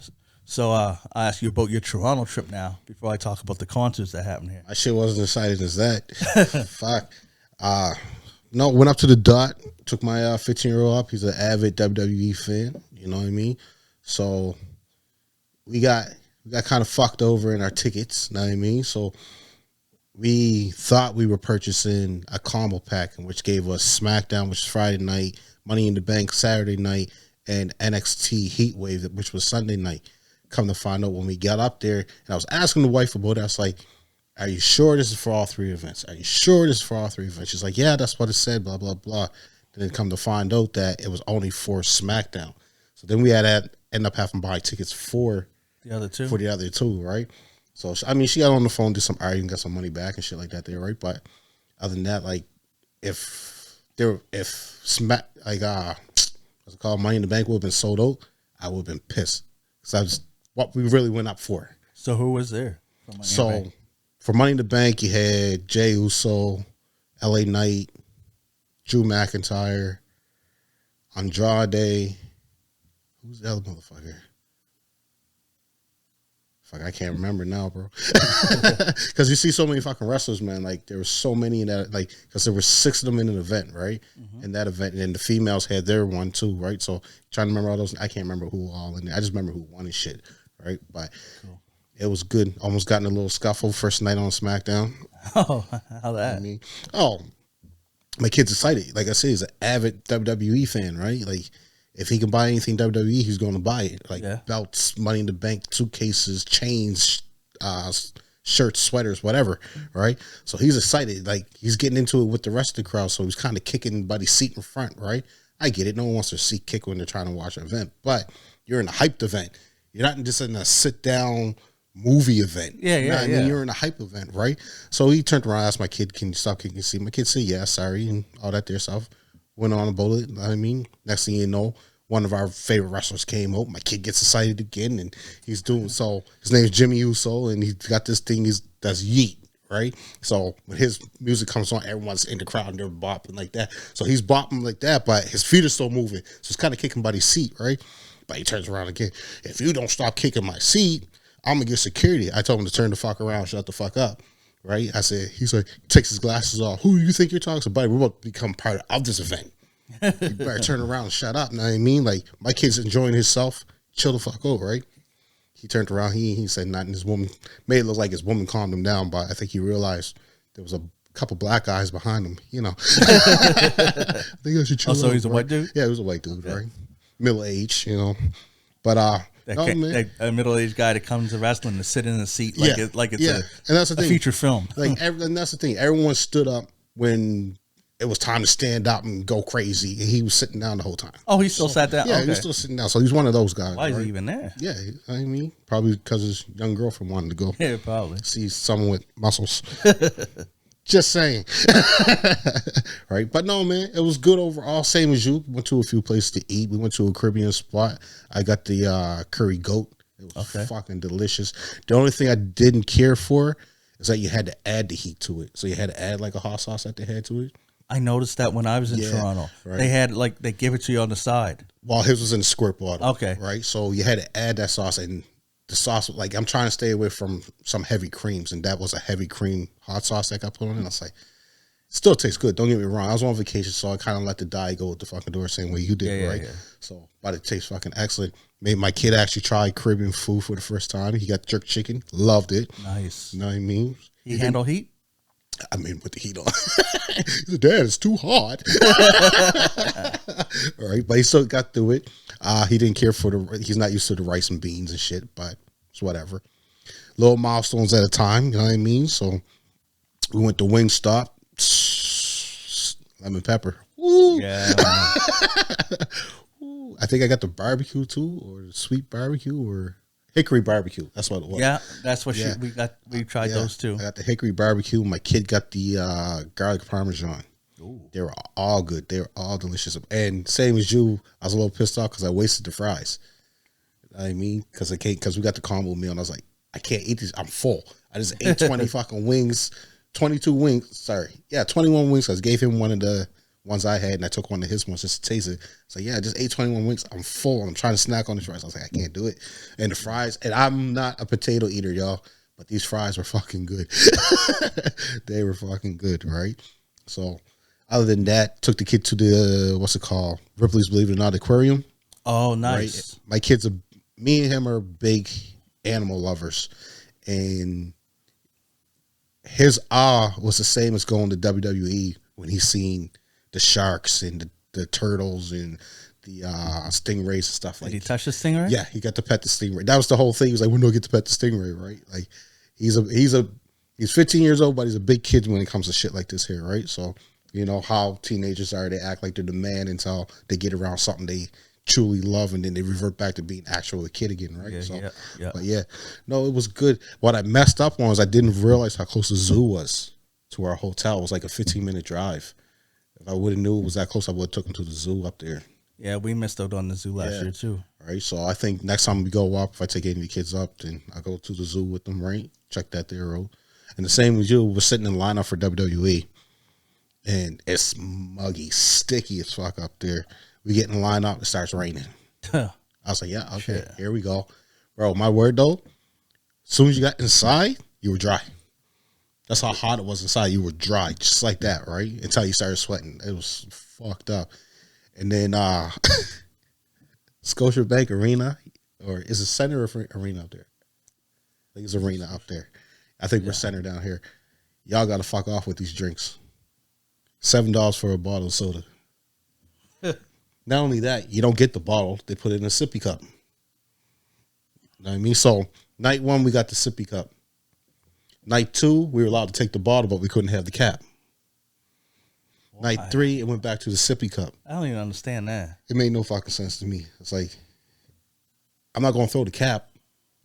So I ask you about your Toronto trip now before I talk about the concerts that happened here. My shit wasn't as exciting as that. Fuck. No, went up to the dot. Took my 15-year-old up. He's an avid WWE fan. You know what I mean? So we got kind of fucked over in our tickets. You know what I mean? So we thought we were purchasing a combo pack, which gave us SmackDown, which is Friday night, Money in the Bank Saturday night, and NXT Heatwave, which was Sunday night. Come to find out when we got up there, and I was asking the wife about it, I was like, are you sure this is for all 3 events? Are you sure this is for all 3 events? She's like, yeah, that's what it said, blah, blah, blah. Then come to find out that it was only for SmackDown. So then we had to end up having to buy tickets for the other two. For the other two, right? So, I mean, she got on the phone, did some arguing, got some money back and shit like that there, right? But other than that, like, what's it called, Money in the Bank would have been sold out, I would have been pissed. Because that was what we really went up for. So who was there? For Money in the Bank, you had Jey Uso, LA Knight, Drew McIntyre, Andrade. Who's the other motherfucker? Fuck, I can't remember now, bro. Because you see so many fucking wrestlers, man. Like, there were so many in that, like, because there were 6 of them in an event, right? Mm-hmm. In that event. And the females had their one, too, right? So, trying to remember all those. I can't remember who all in there. I just remember who won and shit, right? But it was good. Almost got in a little scuffle first night on SmackDown. Oh, how that? You know I mean? Oh, my kid's excited. Like I said, he's an avid WWE fan, right? Like, if he can buy anything WWE, he's going to buy it. Like belts, Money in the Bank, suitcases, chains, shirts, sweaters, whatever, right? So he's excited. Like, he's getting into it with the rest of the crowd, so he's kind of kicking buddy's seat in front, right? I get it. No one wants their seat kicked when they're trying to watch an event, but you're in a hyped event. You're not just in a sit-down movie event. I mean, you're in a hype event, right? So he turned around, asked my kid, can you stop kicking your seat? My kid said, yeah, sorry, and all that there stuff. Went on about it. I mean, next thing you know, one of our favorite wrestlers came out. My kid gets excited again, and he's doing so. His name's Jimmy Uso, and he's got this thing. That's Yeet, right? So when his music comes on, everyone's in the crowd and they're bopping like that. So he's bopping like that, but his feet are still moving. So it's kind of kicking buddy's seat, right? But he turns around again. If you don't stop kicking my seat, I'm gonna get security. I told him to turn the fuck around, shut the fuck up. Right? I said, he's like, takes his glasses off. Who do you think you're talking to? Buddy, we're about to become part of this event. You better turn around and shut up. Know what I mean? Like, my kid's enjoying himself. Chill the fuck out, right? He turned around. He said nothing. His woman made it look like his woman calmed him down, but I think he realized there was a couple black guys behind him. You know, I think I should chill. So out, he's a right? white dude. Yeah, he was a white dude, right? Middle age, you know, but a middle-aged guy that comes to wrestling to sit in a seat like it's and that's the thing. feature film. Like, and that's the thing. Everyone stood up when it was time to stand up and go crazy, and he was sitting down the whole time. Oh, he still sat down? Yeah, okay. he was still sitting down. So he's one of those guys. Why is he even there? Yeah, I mean, probably because his young girlfriend wanted to go. Yeah, probably. See someone with muscles. Just saying. Right? But no, man, it was good overall. Same as you. Went to a few places to eat. We went to a Caribbean spot. I got the curry goat. It was fucking delicious. The only thing I didn't care for is that you had to add the heat to it. So you had to add like a hot sauce at the head to it. I noticed that when I was in Toronto. Right. They had they give it to you on the side. Well, his was in a squirt bottle. Okay. Right? So you had to add that sauce, and the sauce, like, I'm trying to stay away from some heavy creams, and that was a heavy cream hot sauce that got put on it. And I was like, still tastes good. Don't get me wrong. I was on vacation, so I kind of let the die go with the fucking door, same way you did, right? Yeah. So, but it tastes fucking excellent. Made my kid actually try Caribbean food for the first time. He got jerk chicken, loved it. Nice. You know what I mean? He handle heat? I mean, with the heat on. He said, Dad, it's too hot. All right, but he still got through it. He didn't care for he's not used to the rice and beans and shit, but it's whatever. Little milestones at a time, you know what I mean? So we went to Wingstop. Lemon pepper. Woo. Yeah. I think I got the barbecue too, or the sweet barbecue, or hickory barbecue. That's what it was. Yeah, that's what we got. We tried those too. I got the hickory barbecue. My kid got the garlic parmesan. Ooh. They were all good. They were all delicious. And same as you, I was a little pissed off because I wasted the fries. You know what I mean, because we got the combo meal, and I was like, I can't eat these. I'm full. I just ate 20 fucking wings, 22 wings. Sorry, 21 wings. I gave him one of the ones I had, and I took one of his ones just to taste it. So I just ate 21 wings. I'm full. I'm trying to snack on the fries. I was like, I can't do it. And the fries, and I'm not a potato eater, y'all, but these fries were fucking good. They were fucking good, right? So Other than that, took the kid to the what's it called? Ripley's Believe It or Not Aquarium. Oh, nice. Right? My kids me and him are big animal lovers, and his awe was the same as going to WWE when he seen the sharks and the turtles and the stingrays and stuff like that. Did he touch the stingray? Yeah, he got to pet the stingray. That was the whole thing. He was like, "When do I get to pet the stingray?" Right? Like, he's 15 years old, but he's a big kid when it comes to shit like this here, right? So, you know how teenagers are. They act like they're the man until they get around something they truly love, and then they revert back to being actually a kid again, right? Yeah. But yeah, no, it was good. What I messed up on was I didn't realize how close the zoo was to our hotel. It was like a 15-minute drive. If I would have knew it was that close, I would have took him to the zoo up there. Yeah, we missed out on the zoo last year too. All right, so I think next time we go up, if I take any of the kids up, then I go to the zoo with them, right? Check that there, road. And the same with you, we're sitting in line up for WWE, and it's muggy, sticky as fuck up there. We get in line up, it starts raining. I was like, yeah, okay, Here we go. Bro, my word though, as soon as you got inside, you were dry. That's how hot it was inside. You were dry, just like that, right? Until you started sweating. It was fucked up. And then Scotiabank Arena, or is it Center Arena up there? I think it's Arena up there. I think we're Center down here. Y'all got to fuck off with these drinks. $7 for a bottle of soda. Not only that, you don't get the bottle. They put it in a sippy cup. You know what I mean? So, night 1, we got the sippy cup. Night 2, we were allowed to take the bottle, but we couldn't have the cap. Why? Night 3, it went back to the sippy cup. I don't even understand that. It made no fucking sense to me. It's like, I'm not going to throw the cap.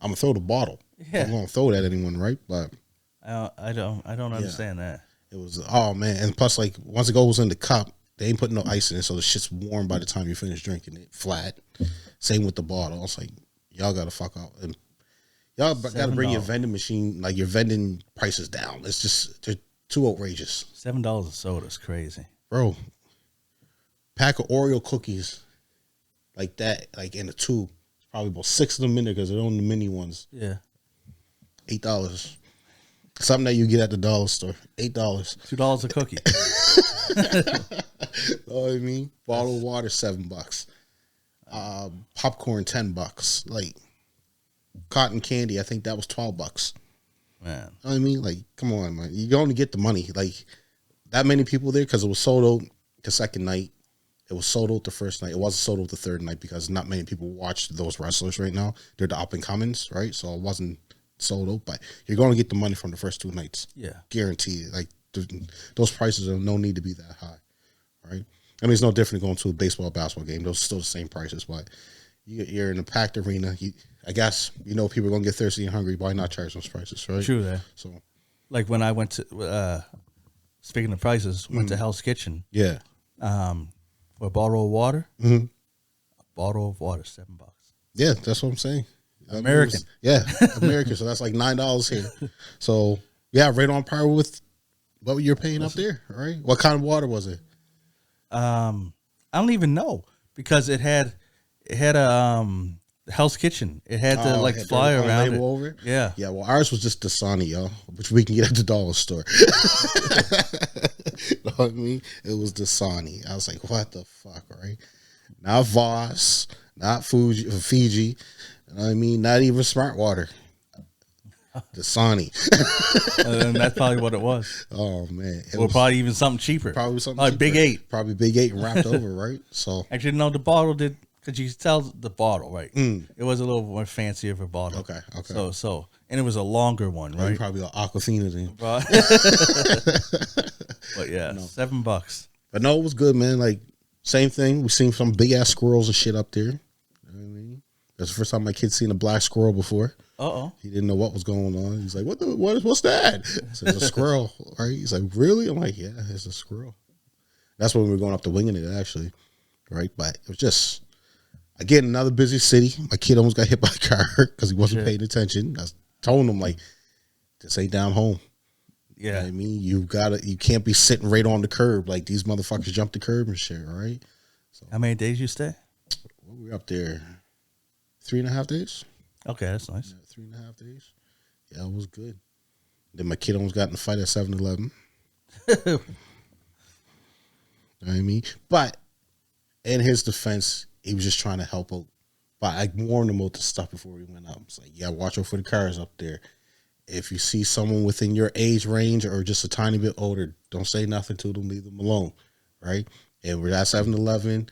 I'm going to throw the bottle. Yeah. I'm going to throw it at anyone, right? But I don't understand that. It was, oh, man. And plus, like, once it goes in the cup, they ain't putting no ice in it, so the shit's warm by the time you finish drinking it, flat. Same with the bottle. I was like, y'all got to fuck out. And y'all got to bring your vending machine, like your vending prices down. It's just, they're too outrageous. $7 a soda is crazy. Bro, pack of Oreo cookies like that, like in a tube. Probably about 6 of them in there because they're only the mini ones. Yeah. $8. Something that you get at the dollar store. $8. $2 a cookie. You know what I mean? Bottle of water, $7. Popcorn, $10. Like cotton candy, I think that was $12. Man. You know what I mean? Like, come on, man. You only get the money. Like, that many people there because it was sold out the second night. It was sold out the first night. It wasn't sold out the third night because not many people watch those wrestlers right now. They're the up and comings, right? So it wasn't sold out, but you're going to get the money from the first 2 nights. Yeah. Guaranteed. Like, those prices are no need to be that high, right? I mean, it's no different going to a baseball, basketball game. Those are still the same prices, but you're in a packed arena. I guess, people are going to get thirsty and hungry. Why not charge those prices, right? True that. So, like when I went to, speaking of prices, went to Hell's Kitchen. Yeah. For a bottle of water. Mm-hmm. A bottle of water, $7. Yeah, that's what I'm saying. American. American. So that's like $9 here. So, yeah, right on par with what you're paying up there, right? What kind of water was it? I don't even know because it had a Hell's Kitchen. It had the fly around it. Over it. Yeah. Yeah, well, ours was just Dasani, y'all, which we can get at the dollar store. You know what I mean? It was Dasani. I was like, what the fuck, right? Not Voss, not Fiji. You know what I mean? Not even Smart Water. Dasani. And that's probably what it was. Oh, man. Or probably even something cheaper. Probably something like cheaper. Big 8. Probably Big 8 and wrapped over, right? So actually, no, the bottle did, because you could tell the bottle, right? Mm. It was a little more fancier of a bottle. Okay. So, and it was a longer one, right? Probably an Aquafina then. But yeah, $7. But no, it was good, man. Like, same thing. We seen some big ass squirrels and shit up there. You know what I mean? That's the first time my kid seen a black squirrel before. He didn't know what was going on. He's like, what's that? I said, it's a squirrel, right? He's like, really? I'm like, yeah, it's a squirrel. That's when we were going up to Winging It, actually, right? But it was just, again, another busy city. My kid almost got hit by a car because he wasn't paying attention. I was telling him, like, this ain't down home. Yeah. You know what I mean? You can't be sitting right on the curb. Like, these motherfuckers jump the curb and shit, right? So, how many days you stay? We were up there 3.5 days. Okay, that's nice. Yeah, 3.5 days. Yeah, it was good. Then my kid almost got in a fight at 7-Eleven. You know what I mean? But in his defense, he was just trying to help out. But I warned him about the stuff before we went up. It's like, yeah, watch out for the cars up there. If you see someone within your age range or just a tiny bit older, don't say nothing to them. Leave them alone, right? And we're at 7-Eleven.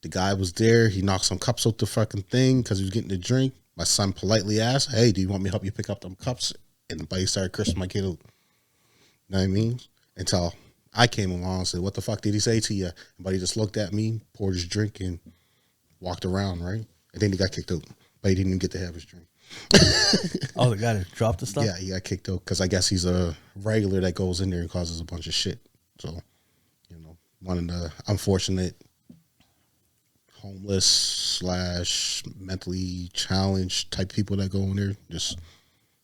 The guy was there. He knocked some cups out the fucking thing because he was getting a drink. My son politely asked, hey, do you want me to help you pick up them cups? And the buddy started cursing my kid out. You know what I mean? Until I came along and said, what the fuck did he say to you? And buddy just looked at me, poured his drink, and walked around, right? And then he got kicked out. But he didn't even get to have his drink. Oh, the guy that dropped the stuff? Yeah, he got kicked out because I guess he's a regular that goes in there and causes a bunch of shit. So, you know, one of the unfortunate homeless / mentally challenged type people that go in there just,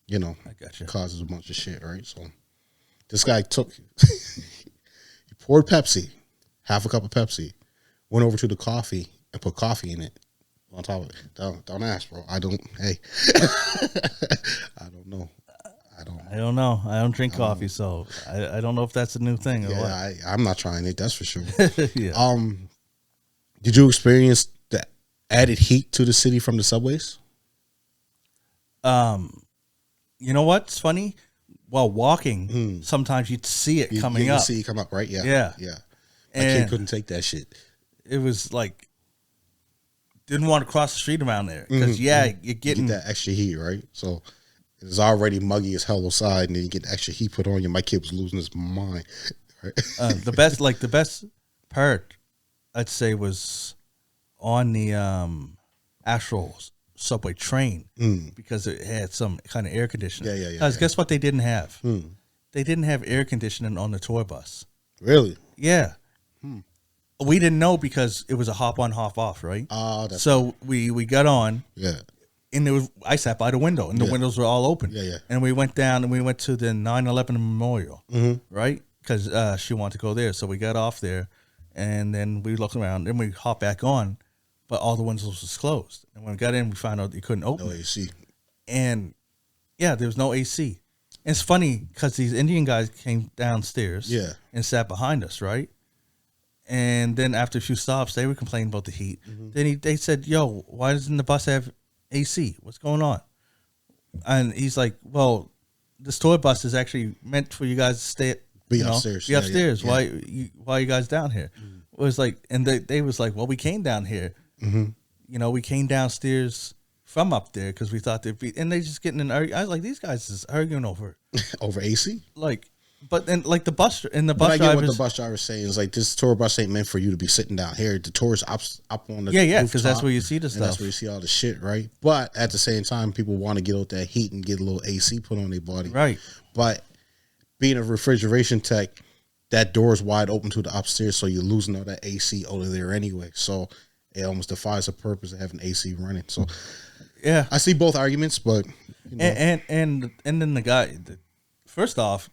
you know, I gotcha. Causes a bunch of shit, right? So this guy he poured Pepsi, half a cup of Pepsi, went over to the coffee and put coffee in it on top of it. Don't ask, bro. I don't know. I don't know. I don't drink coffee, so I don't know if that's a new thing or what. I'm not trying it, that's for sure. Yeah. Did you experience the added heat to the city from the subways? You know what's funny? While walking, sometimes you'd see it coming up. You see it come up, right? Yeah. Yeah. Yeah. My kid couldn't take that shit. It was like, didn't want to cross the street around there. Because, you're getting... You get that extra heat, right? So it's already muggy as hell outside, and then you get the extra heat put on you. My kid was losing his mind. Right? The best part, I'd say, was on the actual subway train because it had some kind of air conditioning. Yeah. Because guess what they didn't have? They didn't have air conditioning on the tour bus. Really? Yeah. We didn't know because it was a hop on, hop off, right? Oh, that's so we got on. Yeah. And I sat by the window, and the windows were all open. Yeah. And we went down, and we went to the 9/11 memorial, right? Because she wanted to go there. So we got off there, and then we looked around, and we hopped back on, but all the windows was closed. And when we got in, we found out you couldn't open no AC. And, yeah, there was no AC. And it's funny because these Indian guys came downstairs and sat behind us, right? And then after a few stops, they were complaining about the heat. Then they said, yo, why doesn't the bus have AC? What's going on? And he's like, well, this tour bus is actually meant for you guys to stay upstairs. Be upstairs. Yeah. Why are you guys down here? It was like, and they was like, well, we came down here. You know, we came downstairs from up there because we thought they'd be, and they just getting in. I was like, these guys is arguing over AC. Like, but then like the bus and the but bus I get drivers, what the bus driver's saying is like this tour bus ain't meant for you to be sitting down here. The tour's up on the because that's where you see the stuff. That's where you see all the shit, right? But at the same time, people want to get out that heat and get a little AC put on their body, right? But being a refrigeration tech, that door is wide open to the upstairs, so you're losing all that AC out of there anyway. So it almost defies the purpose of having AC running. So yeah, I see both arguments, but you know. and then the guy, first off,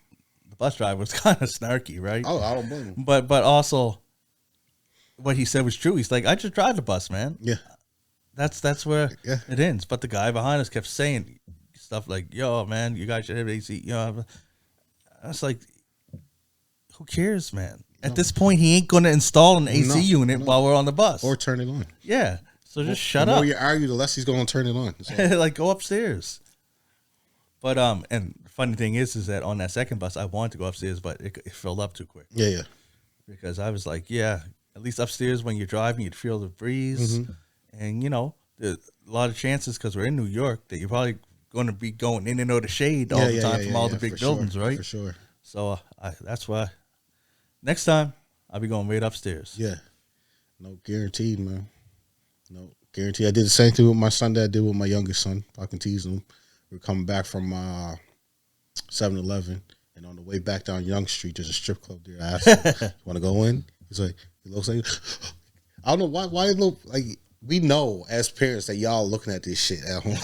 the bus driver was kind of snarky, right? Oh, I don't blame him. But also, what he said was true. He's like, I just drive the bus, man. Yeah, that's where it ends. But the guy behind us kept saying stuff like, "Yo, man, you guys should have AC." You know, I was like, who cares, man? At this point, he ain't going to install an AC unit while we're on the bus. Or turn it on. Yeah. So just shut up. The more you argue, the less he's going to turn it on. So. Like, go upstairs. But, and the funny thing is that on that second bus, I wanted to go upstairs, but it filled up too quick. Yeah. Because I was like, at least upstairs when you're driving, you'd feel the breeze. And, you know, there's a lot of chances because we're in New York that you're probably going to be going in and out of shade all the time from all the big buildings, right? For sure. So that's why next time I'll be going right upstairs. Yeah. No guaranteed, man. No guarantee. I did the same thing with my son that I did with my youngest son. I can tease him. We were coming back from 7-Eleven, and on the way back down Young Street, there's a strip club there. I asked him, you want to go in? He's like, he looks like, I don't know why it look like, we know as parents that y'all looking at this shit at home.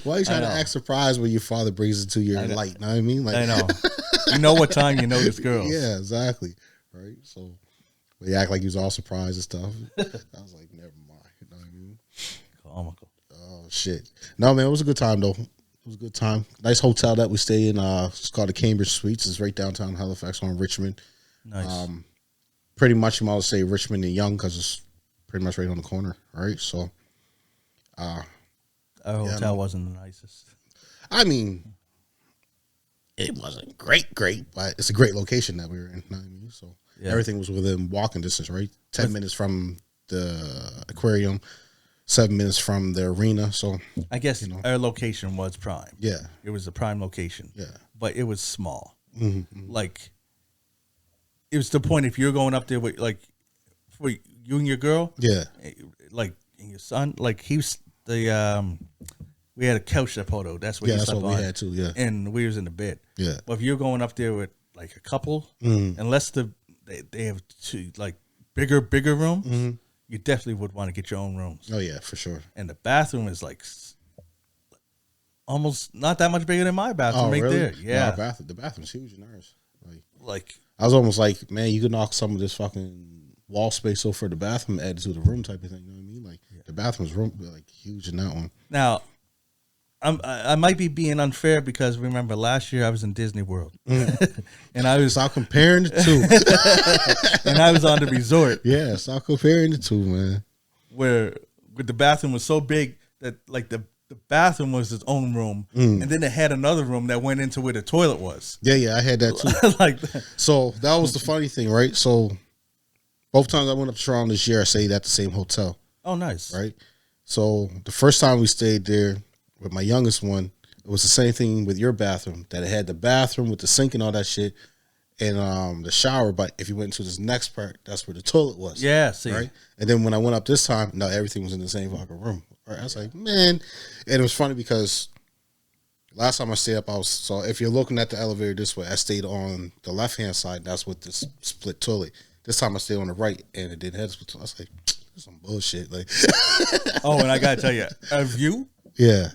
Why are you trying to act surprised when your father brings it to your light? Know what I mean? Like, I know. You know what time you know this girl. Yeah, exactly. Right. So they act like he was all surprised and stuff. I was like, never mind. You know what I mean? Comical. Oh shit. No, man, it was a good time though. It was a good time. Nice hotel that we stay in. It's called the Cambridge Suites. It's right downtown Halifax on Richmond. Nice. pretty much you might say Richmond and Young because it's pretty much right on the corner, right? So, our hotel wasn't the nicest. I mean, it wasn't great, but it's a great location that we were in. You know what I mean? So everything was within walking distance, right? 10 minutes from the aquarium, 7 minutes from the arena. So I guess our location was prime. Yeah, it was a prime location. Yeah, but it was small. Like it was the point if you're going up there with like for you and your girl. Yeah, like and your son. Like he was the we had a couch that photo. That's what that's what we had too. Yeah, and we was in the bed. Yeah, but if you're going up there with like a couple, unless they have two like bigger rooms, you definitely would want to get your own rooms. Oh yeah, for sure. And the bathroom is like almost not that much bigger than my bathroom there. Yeah, no, the bathroom's huge in ours. Like I was almost like, man, you could knock some of this fucking wall space over for the bathroom, add it to the room type of thing. You know what I mean? Like the bathroom's room like huge in that one. Now, I might be being unfair because remember last year I was in Disney World, and I was stop comparing the two, and I was on the resort. Yeah, stop comparing the two, man. Where the bathroom was so big that like the bathroom was its own room, and then it had another room that went into where the toilet was. Yeah, I had that too. Like that. So that was the funny thing, right? So both times I went up to Toronto this year, I stayed at the same hotel. Oh, nice. Right. So the first time we stayed there with my youngest one, it was the same thing with your bathroom, that it had the bathroom with the sink and all that shit and the shower. But if you went to this next part, that's where the toilet was. Yeah, see. Right. And then when I went up this time, no, everything was in the same fucking room. Right. I was like, man. And it was funny because last time I stayed up, so if you're looking at the elevator this way, I stayed on the left hand side. That's with the split toilet. This time I stayed on the right and it didn't have split toilet. I was like, this is some bullshit. Like, oh, and I gotta tell you, a view. Yeah.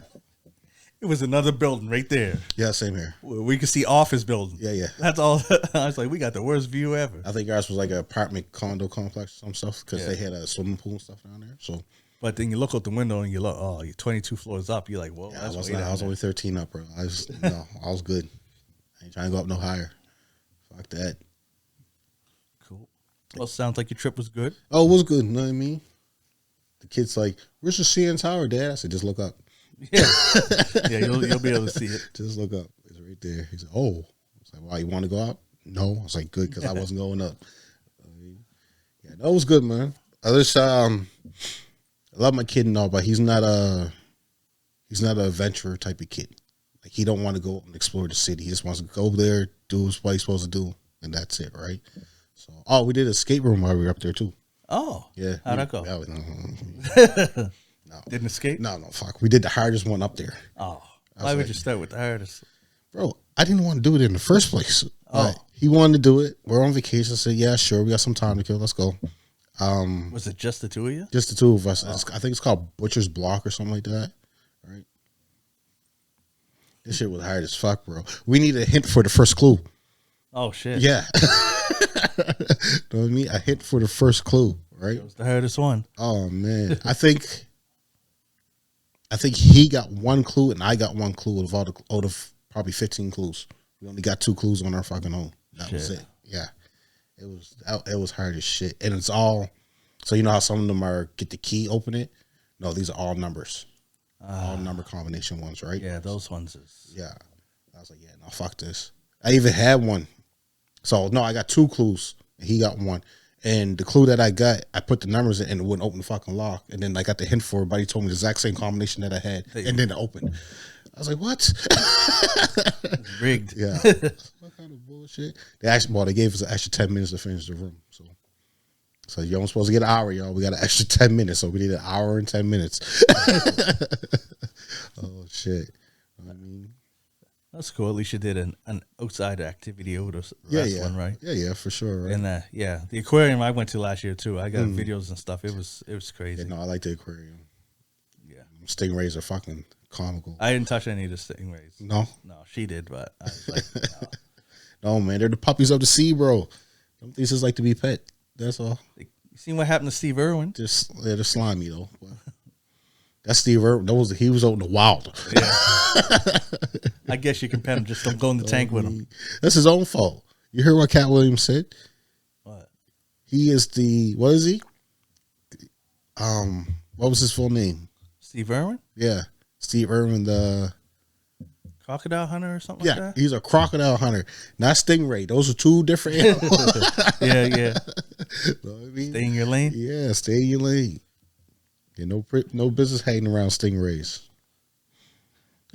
It was another building right there. Yeah, same here. We could see office building. Yeah. That's all. I was like, we got the worst view ever. I think ours was like an apartment condo complex or some stuff because they had a swimming pool and stuff down there. So, but then you look out the window and you look, oh, you're 22 floors up. You're like, whoa, yeah, I was only 13 up, bro. I was good. I ain't trying to go up no higher. Fuck that. Cool. Well, sounds like your trip was good. Oh, it was good. You know what I mean? The kid's like, where's the CN Tower, Dad? I said, just look up. Yeah, yeah, you'll be able to see it. Just look up. It's right there. He said, "Oh." I was like, "Why, you want to go up?" No. I was like, "Good," because I wasn't going up. Yeah, that was good, man. I love my kid and all, but he's not an adventurer type of kid. Like he don't want to go up and explore the city. He just wants to go there, do what he's supposed to do, and that's it, right? So, we did an escape room while we were up there too. Oh, yeah. How'd that go? No. Didn't escape? No, fuck. We did the hardest one up there. Oh. Why would you start with the hardest? Bro, I didn't want to do it in the first place. Oh. He wanted to do it. We're on vacation. I said, yeah, sure. We got some time to kill. Let's go. Was it just the two of you? Just the two of us. I think it's called Butcher's Block or something like that. Right? This shit was hard as fuck, bro. We need a hint for the first clue. Oh, shit. Yeah. Know what I mean? A hint for the first clue, right? It was the hardest one. Oh, man. I think he got one clue and I got one clue out of probably 15 clues. We only got 2 clues on our fucking own. That was it. Yeah. It was hard as shit. And it's all, so you know how some of them are get the key, open it? No, these are all numbers. All number combination ones, right? Yeah, those ones is. Yeah. I was like, yeah, no, fuck this. I even had one. So, no, I got 2 clues and he got one. And the clue that I got, I put the numbers in and it wouldn't open the fucking lock. And then I got the hint for it, but he told me the exact same combination that I had. And then it opened. I was like, what? Rigged. Yeah. What kind of bullshit? They gave us an extra 10 minutes to finish the room. So you're only supposed to get an hour, y'all. We got an extra 10 minutes. So we need an hour and 10 minutes. Oh, shit. I mean, that's cool. At least you did an outside activity over the one, right? Yeah, for sure. Right? And the aquarium I went to last year too. I got videos and stuff. It was crazy. Yeah, no, I like the aquarium. Yeah, stingrays are fucking comical. I didn't touch any of the stingrays. No, she did, but I was like, no, man, they're the puppies of the sea, bro. Them things just like to be pet. That's all. You seen what happened to Steve Irwin? They're slimy though. That's Steve Irwin. He was out in the wild. Yeah. I guess you can pet him. Just don't go in the tank with him. That's his own fault. You heard what Cat Williams said? What? He is what is he? What was his full name? Steve Irwin? Yeah. Steve Irwin, the Crocodile hunter or something like that? He's a crocodile hunter, not stingray. Those are two different animals. Yeah. Know what I mean? Stay in your lane? Yeah, stay in your lane. Yeah, no business hanging around stingrays.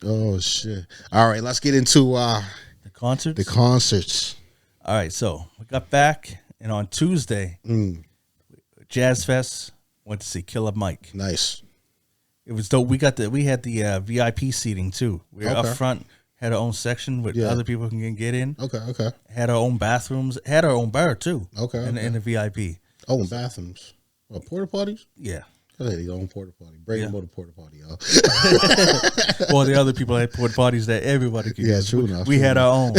Oh, shit. All right, let's get into the concerts. The concerts. All right, so we got back, and on Tuesday, Jazz Fest, went to see Killa Mike. Nice. It was dope. We had the VIP seating too. We were up front, had our own section where other people can get in. Okay. Had our own bathrooms, had our own bar too. Okay. In the VIP. Oh, and bathrooms. What, porta potties? Yeah. They had their own porta potty. Break them on the porta potty, y'all. Well, the other people had porta potties that everybody could use. True enough. We had our own.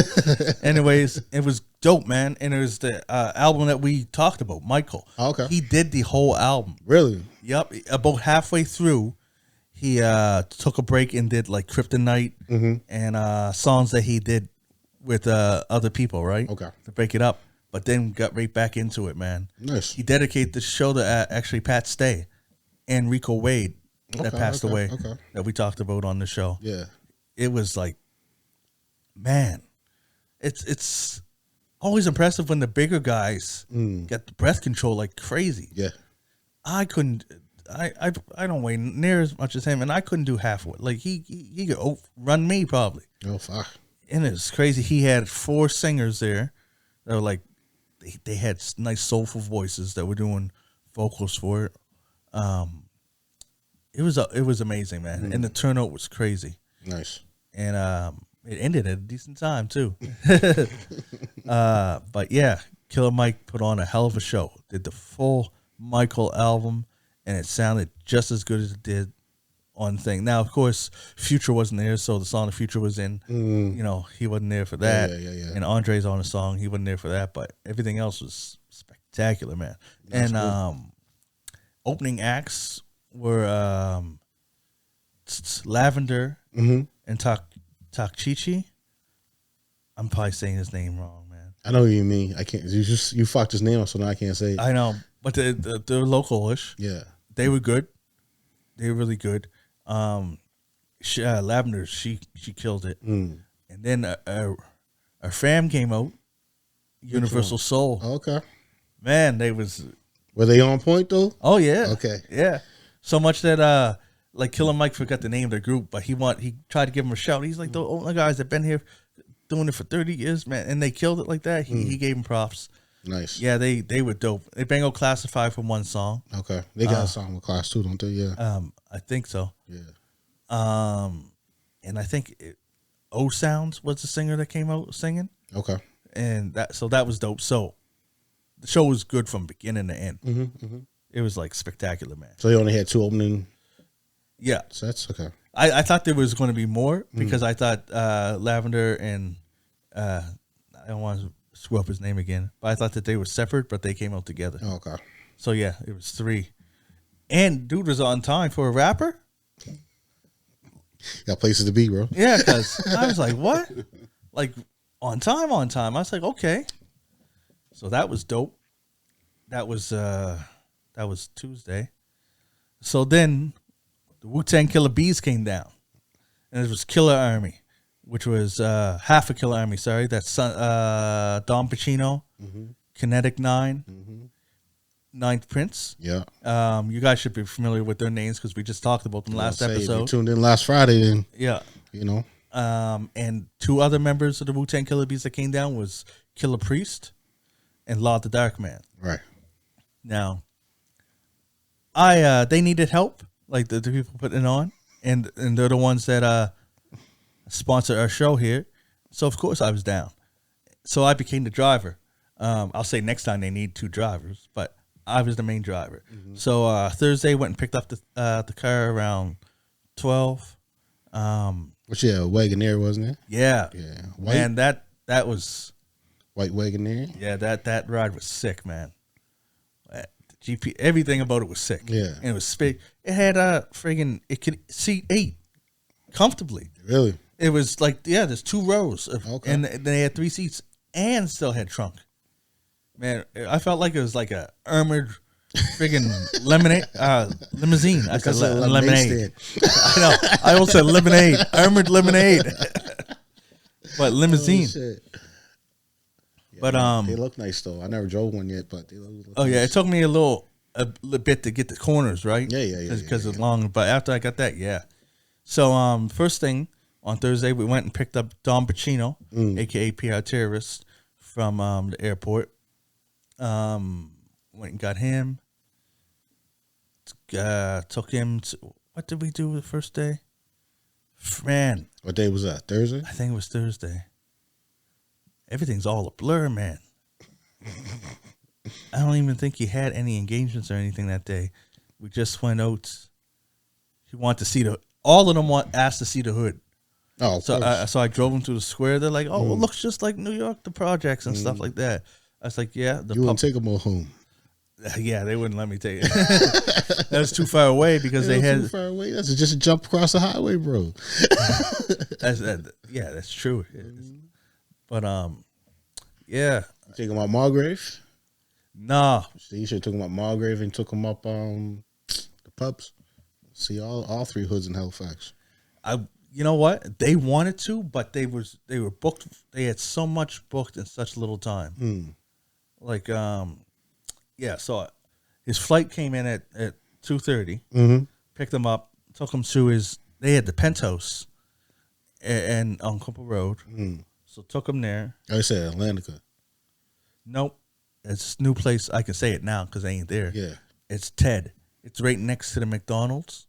Anyways, it was dope, man. And it was the album that we talked about, Michael. Okay. He did the whole album. Really? Yep. About halfway through, he took a break and did like Kryptonite and songs that he did with other people, right? Okay. To break it up. But then got right back into it, man. Nice. He dedicated the show to actually Pat Stay and Rico Wade that passed away that we talked about on the show. Yeah. It was like, man, it's always impressive when the bigger guys get the breath control like crazy. Yeah. I couldn't. I don't weigh near as much as him, and I couldn't do half of it. Like he could run me probably. Oh fuck! And it's crazy. He had 4 singers there that were like, they had nice soulful voices that were doing vocals for it. It was amazing, man, and the turnout was crazy. Nice. And it ended at a decent time too. But yeah, Killa Mike put on a hell of a show. Did the full Michael album, and it sounded just as good as it did on thing. Now, of course, Future wasn't there, so the song the Future was in, you know, he wasn't there for that. Yeah. And Andre's on the song, he wasn't there for that, but everything else was spectacular, man. That's and cool. Opening acts were Lavender and Takchichi. I'm probably saying his name wrong, man. I know what you mean. I can't. You fucked his name up, so now I can't say it. I know, but they're local-ish. Yeah, they were good. They were really good. Lavender, she killed it. And then our fam came out, Universal Soul. Okay, man, were they on point though? Oh yeah. Okay. Yeah. So much that like Killa Mike forgot the name of the group, but he tried to give him a shout. He's like, the only guys that been here doing it for 30 years, man, and they killed it like that. He gave him props. Nice. Yeah, they were dope. They bang out Classified for one song. Okay. They got a song with Class too, don't they? Yeah. I think so. Yeah. And I think O Sounds was the singer that came out singing. Okay. And that was dope. So the show was good from beginning to end. It was like spectacular, man. So they only had 2 opening sets? Okay. I thought there was going to be more because I thought Lavender and I don't want to screw up his name again, but I thought that they were separate, but they came out together. Oh, okay. So yeah, it was 3. And dude was on time for a rapper. Got places to be, bro. Yeah, because I was like, what? Like on time. I was like, okay. So that was dope. That was Tuesday. So then the Wu-Tang Killer Beez came down. And it was Killer Army, which was half a Killer Army, sorry. That's Don Pachino, Kinetic 9, Ninth Prince. Yeah. You guys should be familiar with their names because we just talked about them last episode. If you tuned in last Friday, then you know. And 2 other members of the Wu-Tang Killer Beez that came down was Killer Priest and Law the Darkman. Right. Now, they needed help, like the people putting it on, and they're the ones that sponsor our show here. So of course I was down. So I became the driver. I'll say next time they need 2 drivers, but I was the main driver. So Thursday went and picked up the car around 12. Which Wagoneer, wasn't it? Yeah. Yeah. White, man, that was white Wagoneer. Yeah, that ride was sick, man. GP, everything about it was sick. Yeah. And it was big. It had it could seat 8 comfortably. Really? It was like, there's 2 rows and they had 3 seats and still had trunk. Man, I felt like it was like a armored friggin' limousine. I said lemonade. I know. I almost said lemonade. Armored lemonade. But limousine. Oh, shit. Yeah, But they look nice though. I never drove one yet, but they look oh nice. yeah, it took me a little bit to get the corners right. Yeah. Because it's long. But after I got that, yeah. So first thing on Thursday, we went and picked up Don Pachino, aka PR Terrorist, from the airport. Went and got him. Took him to, what did we do the first day? Man. What day was that? Thursday? I think it was Thursday. Everything's all a blur, man. I don't even think he had any engagements or anything that day. We just went out. He wanted to see all of them asked to see the hood. Oh, so I drove them through the square. They're like, oh, it looks just like New York, the projects and stuff like that. I was like, yeah. You wouldn't take them all home. Yeah, they wouldn't let me take it. That was too far away because they had. Too far away. That's just a jump across the highway, bro. Yeah, that's true. But yeah. You take them out Margrave? Nah. So you should have took them out Margrave and took them up the pubs. See all three hoods in Halifax. You know what? They wanted to, but they were booked. They had so much booked in such little time. Like yeah. So his flight came in at 2:30. Picked him up, took him to they had the penthouse and on Cooper Road. So took him there. I said Atlantica. Nope. It's a new place. I can say it now because I ain't there. Yeah. It's Ted. It's right next to the McDonald's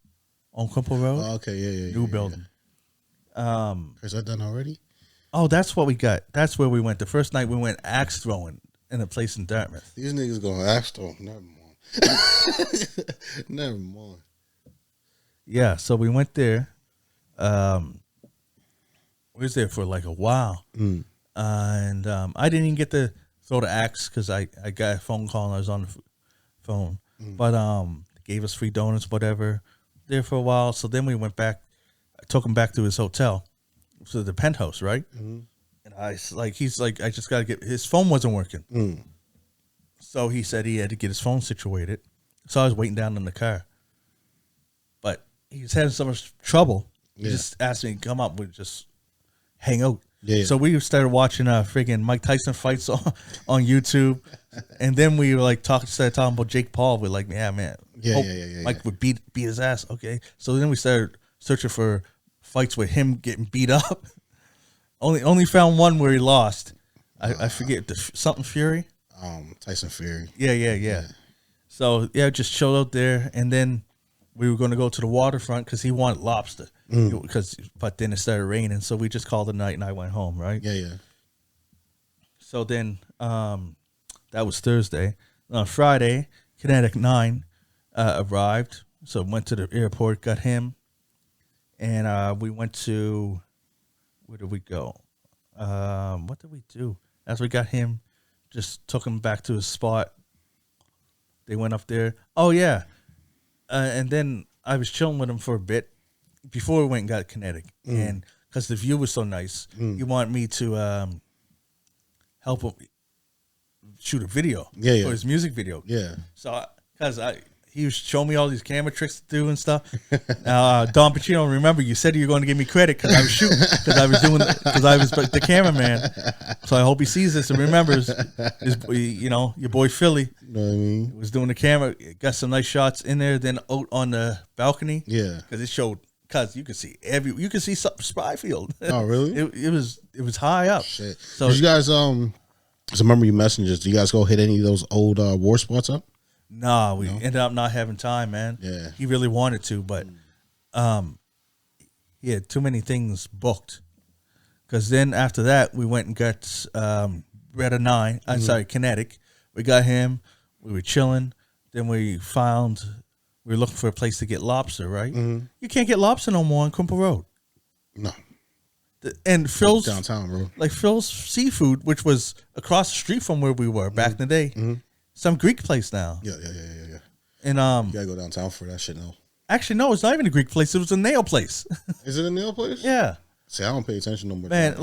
on Cooper Road. Oh, okay, yeah. New building. Yeah. Is that done already? Oh, that's what we got. That's where we went. The first night we went axe throwing in a place in Dartmouth. These niggas going axe throw. Never mind. Never mind. Yeah, so we went there. We was there for like a while. And I didn't even get to throw the axe because I got a phone call and I was on the phone. But they gave us free donuts, whatever. There for a while. So then we went back. I took him back to his hotel, to the penthouse, right? And he's like, I just got to get, his phone wasn't working. So he said he had to get his phone situated. So I was waiting down in the car. But he was having so much trouble. He just asked me to come up. We just hang out. Yeah. So we started watching freaking Mike Tyson fights on YouTube. And then we were like started talking about Jake Paul. We're like, yeah, man. Mike would beat his ass. Okay. So then we started searching for fights with him getting beat up. Only found one where he lost. I forget something Fury. Tyson Fury. Yeah. So just chilled out there, and then we were going to go to the waterfront because he wanted lobster. But then it started raining, so we just called it a night, and I went home. Right. Yeah. So then that was Thursday. On Friday, Kinetic 9 arrived, so went to the airport, got him. And we went to, where did we go? What did we do? As we got him, just took him back to his spot. They went up there. Oh, yeah. And then I was chilling with him for a bit before we went and got Kinetic. And because the view was so nice, he wanted me to help him shoot a video for his music video. Yeah. So, because he was showing me all these camera tricks to do and stuff. Don Pachino, remember, you said you were going to give me credit because I was shooting, because I was the cameraman. So I hope he sees this and remembers. Your boy Philly, you know what I mean, was doing the camera, got some nice shots in there. Then out on the balcony, because it showed. Because you could see Spyfield. Oh, really? It was high up. Shit. So did you guys so remember you messengers? Do you guys go hit any of those old war spots up? Nah, we ended up not having time, man. Yeah. He really wanted to, but he had too many things booked. Because then after that, we went and got Retta 9. I'm sorry, Kinetic. We got him. We were chilling. Then we were looking for a place to get lobster, right? You can't get lobster no more on Cooper Road. No. And Phil's downtown, bro. Like Phil's Seafood, which was across the street from where we were back in the day. Some Greek place now. Yeah. And you gotta go downtown for that shit now. Actually, no, it's not even a Greek place. It was a nail place. Is it a nail place? Yeah. See, I don't pay attention no more. Man,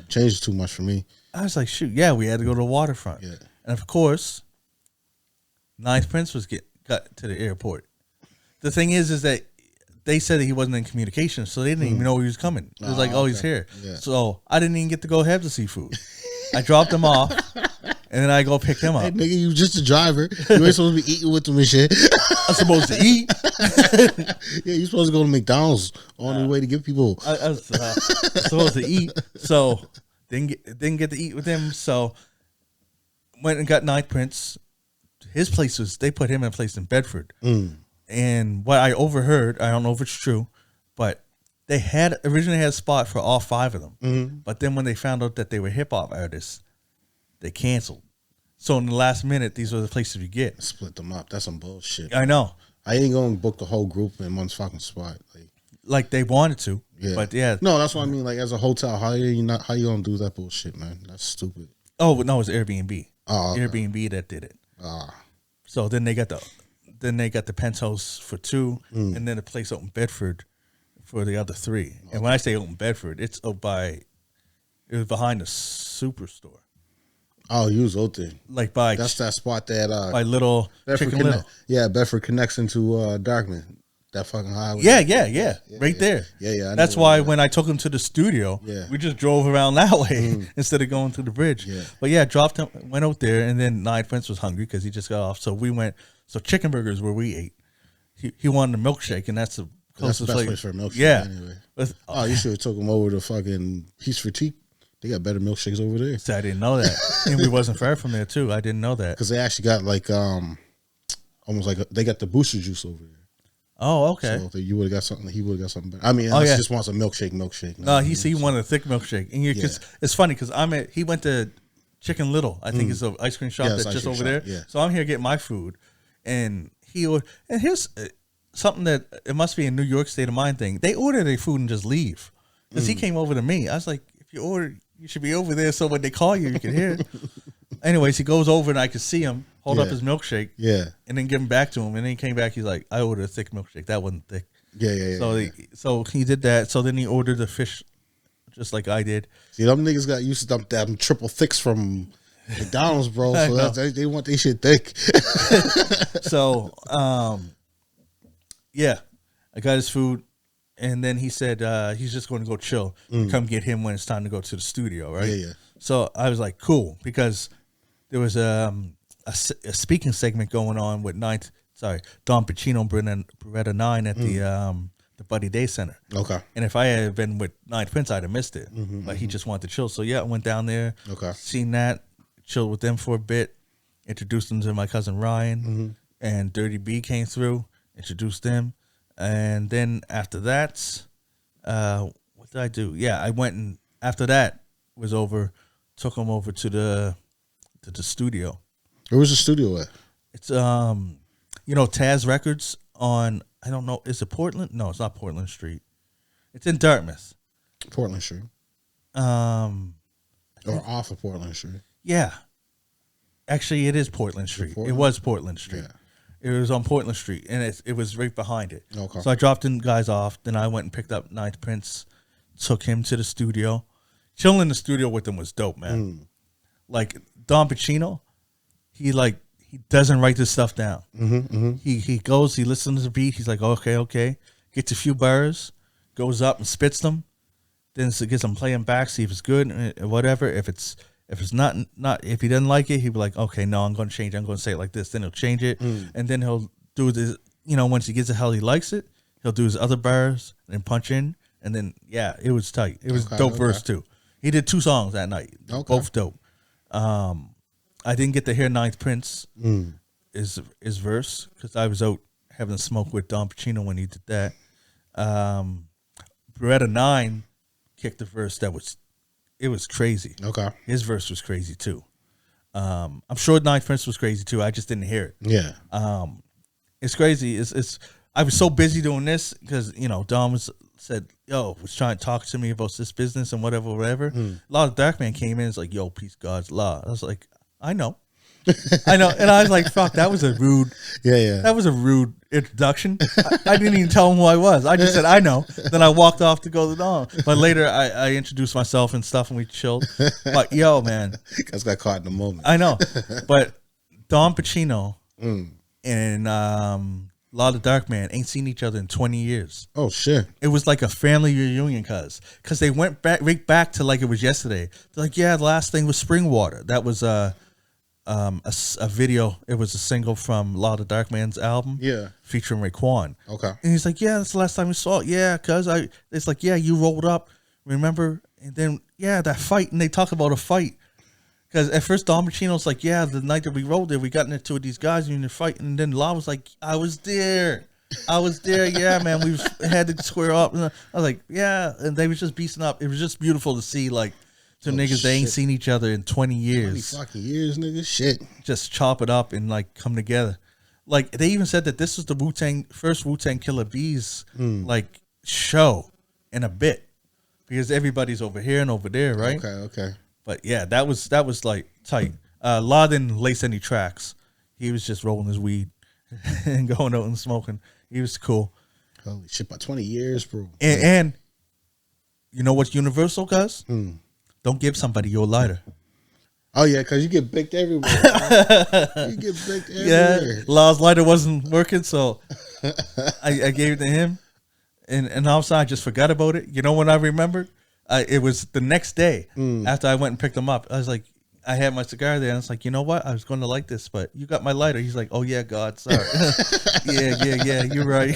changes too much for me. I was like, shoot, yeah, we had to go to the waterfront. Yeah. And of course, Ninth Prince got to the airport. The thing is that they said that he wasn't in communication, so they didn't even know he was coming. It was like, oh, he's here. Yeah. So I didn't even get to go have the seafood. I dropped him off, and then I go pick him up. Hey, nigga, you just a driver. You ain't supposed to be eating with them and shit. I'm supposed to eat. Yeah, you're supposed to go to McDonald's on the way to give people. I was supposed to eat, so didn't get to eat with him. So went and got Ninth Prince. His place they put him in a place in Bedford. And what I overheard, I don't know if it's true, but they originally had a spot for all 5 of them. But then when they found out that they were hip hop artists, they canceled. So in the last minute, these were the places you get. Split them up. That's some bullshit. I know. I ain't going to book the whole group in one fucking spot. Like they wanted to. Yeah. But yeah. No, that's what I mean. Like as a hotel, how you going to do that bullshit, man? That's stupid. Oh, no, it was Airbnb. Oh, okay. Airbnb that did it. So then they got the penthouse for 2, and then a place out in Bedford for the other 3. Okay. And when I say out in Bedford, it was behind the Superstore. Oh, you was out there. Like that's that spot that by Little Bedford Chicken Little. Yeah, Bedford connects into Darkman. That fucking highway. Yeah. Right there. Yeah. That's why when I took him to the studio, we just drove around that way instead of going through the bridge. Yeah. But yeah, dropped him, went out there, and then Ninth Prince was hungry because he just got off. So we went. So Chicken Burgers where we ate. He wanted a milkshake, and that's the closest place for a milkshake. Yeah. Anyway. You should have took him over to fucking Peace for Tea. They got better milkshakes over there. So I didn't know that, and we wasn't far from there too. I didn't know that because they actually got like almost like they got the booster juice over there. Oh, okay. So you would have got something. He would have got something better. I mean, he just wants a milkshake. No, he wanted a thick milkshake, and it's funny because he went to Chicken Little. I think it's an ice cream shop that's just over there. Yeah. So I'm here getting my food, and here's something that it must be a New York state of mind thing. They order their food and just leave because he came over to me. I was like, if you order, you should be over there so when they call you, you can hear it. Anyways, he goes over and I could see him hold up his milkshake. Yeah. And then give him back to him. And then he came back. He's like, I ordered a thick milkshake. That wasn't thick. Yeah. So he did that. So then he ordered the fish just like I did. See, them niggas got used to them triple thicks from McDonald's, bro. So they want their shit thick. So, yeah. I got his food. And then he said he's just going to go chill. Come get him when it's time to go to the studio, right? Yeah. So I was like, cool, because there was a speaking segment going on with Don Pachino and Beretta 9 at the Buddy Day Center. Okay. And if I had been with Ninth Prince, I'd have missed it. But he just wanted to chill. So yeah, I went down there. Okay. Seen that, chilled with them for a bit, introduced them to my cousin Ryan, and Dirty B came through, introduced them. And then after that, what did I do? Yeah, I went and after that was over, took him over to the studio. Where was the studio at? It's Taz Records on, I don't know, is it Portland? No, it's not Portland Street. It's in Dartmouth. Portland Street. Or off of Portland Street. Yeah. Actually, it is Portland Street. It was Portland Street. Yeah. It was on Portland Street, and it was right behind it. Okay. So I dropped the guys off. Then I went and picked up Ninth Prince, took him to the studio. Chilling in the studio with him was dope, man. Like Don Pachino, he doesn't write this stuff down. He goes, he listens to the beat. He's like, okay. Gets a few bars, goes up and spits them. Then gets them playing back, see if it's good or whatever. If it's not, if he doesn't like it, he'll be like, okay, no, I'm going to change it. I'm going to say it like this. Then he'll change it. And then he'll do this, once he gets it how he likes it, he'll do his other bars and punch in. And then, yeah, it was tight. It was dope verse too. He did 2 songs that night. Both dope. I didn't get to hear Ninth Prince, his verse, because I was out having a smoke with Don Pachino when he did that. Beretta 9 kicked the verse it was crazy. Okay. His verse was crazy too. I'm sure Ninth Prince was crazy too. I just didn't hear it. Yeah. It's crazy. I was so busy doing this because Don was trying to talk to me about this business and whatever. A lot of Darkman came in. It's like, yo, peace, God's law. I was like, I know. I know, and I was like, "Fuck, that was a rude." Yeah. That was a rude introduction. I didn't even tell him who I was. I just said I know. Then I walked off to go to Dom. But later, I introduced myself and stuff, and we chilled. But yo, man, guys got caught in the moment. I know. But Don Pachino and Law the Darkman ain't seen each other in 20 years. Oh shit! It was like a family reunion, cause they went right back to like it was yesterday. They're like, yeah, the last thing was Spring Water. That was a video. It was a single from Law the Darkman's album. Yeah, featuring Raekwon. Okay. And he's like, yeah, that's the last time we saw it. Yeah, cause it's like, yeah, you rolled up, remember? And then yeah, that fight, and they talk about a fight. Because at first Don Pachino's like, yeah, the night that we rolled there, we got into it with these guys in the fight, and then Law was like, I was there, yeah, man, we had to square up. And I was like, yeah, and they was just beasting up. It was just beautiful to see, like, some niggas they ain't seen each other in 20 years. 20 fucking years, nigga, shit. Just chop it up and like come together. Like they even said that this was the first Wu-Tang Killa Beez like show in a bit, because everybody's over here and over there, right? Okay. But yeah, that was like tight. Law didn't lace any tracks. He was just rolling his weed and going out and smoking. He was cool. Holy shit, about 20 years, bro. And you know what's universal, cuz? Don't give somebody your lighter. Oh yeah, because you get baked everywhere. You get baked everywhere. Yeah, Law's lighter wasn't working, so I gave it to him. And also I just forgot about it. You know when I remembered? It was the next day after I went and picked him up. I was like, I had my cigar there, and I was like, you know what? I was going to like this, but you got my lighter. He's like, oh yeah, God, sorry. yeah, you're right.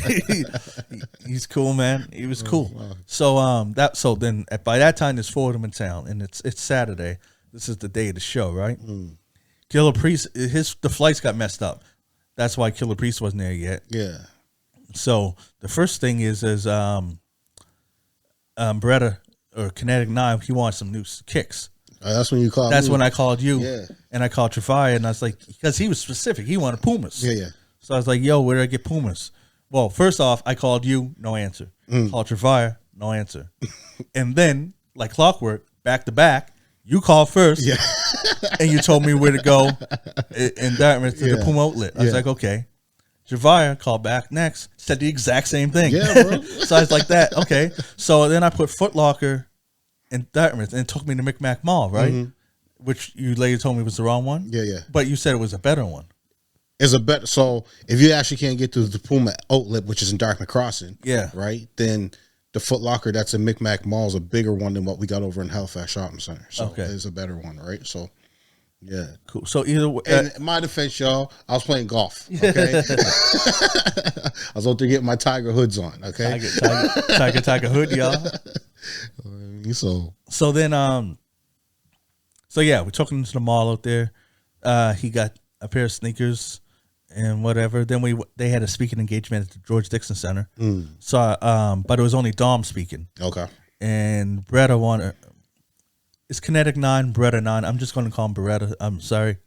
He's cool, man. He was cool. Wow. So then by that time there's four of them in town, and it's Saturday. This is the day of the show, right? Killah Priest, the flights got messed up. That's why Killah Priest wasn't there yet. Yeah. So the first thing is Beretta or Kinetic 9, he wants some new kicks. That's when you called. That's when I called you. Yeah. And I called Travaya, and I was like, because he was specific, he wanted Pumas. Yeah. So I was like, yo, where did I get Pumas? Well, first off, I called you, no answer. Called Travaya, no answer. And then, like clockwork, back to back, you called first, and you told me where to go in Dartmouth to the Puma outlet. I was like, okay. Travaya called back next, said the exact same thing. Yeah, bro. So I was like that, okay. So then I put Foot Locker in Dartmouth, and it took me to Micmac Mall, right? Which you later told me was the wrong one. Yeah. But you said it was a better one. It's a better. So if you actually can't get to the Puma outlet, which is in Dartmouth Crossing, right, then the Foot Locker that's in Micmac Mall is a bigger one than what we got over in Halifax Shopping Center. So it's a better one, right? So. Yeah, cool. So either way, in my defense, y'all, I was playing golf. Okay, I was out there getting my Tiger hoods on. Okay, Tiger hood, y'all. So then, so yeah, we're talking to the mall out there. He got a pair of sneakers and whatever. Then they had a speaking engagement at the George Dixon Center. So, but it was only Dom speaking. Okay, and Beretta wanted. It's Kinetic 9, Beretta 9. I'm just going to call him Beretta. I'm sorry.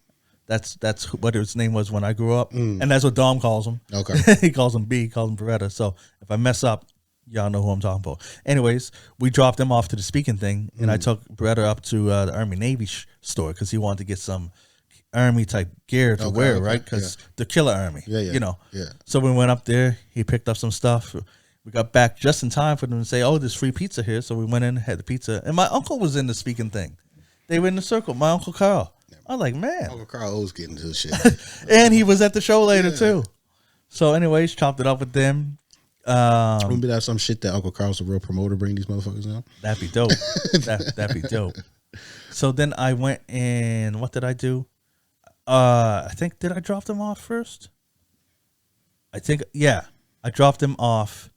That's what his name was when I grew up. And that's what Dom calls him. Okay. He calls him B, he calls him Beretta. So if I mess up, y'all know who I'm talking about. Anyways, we dropped him off to the speaking thing, and I took Beretta up to the Army Navy store because he wanted to get some Army type gear to wear, right? Because the Killer Army, you know. Yeah. So we went up there. He picked up some stuff. We got back just in time for them to say, oh, there's free pizza here. So we went in, had the pizza. And my uncle was in the speaking thing. They were in the circle. My Uncle Carl. I was like, man. Uncle Carl always getting to the shit. And he was at the show later, too. So anyways, chopped it up with them. Maybe that's some shit that Uncle Carl's a real promoter, bring these motherfuckers down. That'd be dope. That'd be dope. So then I went and what did I do? I think, did I drop them off first? I think, I dropped them off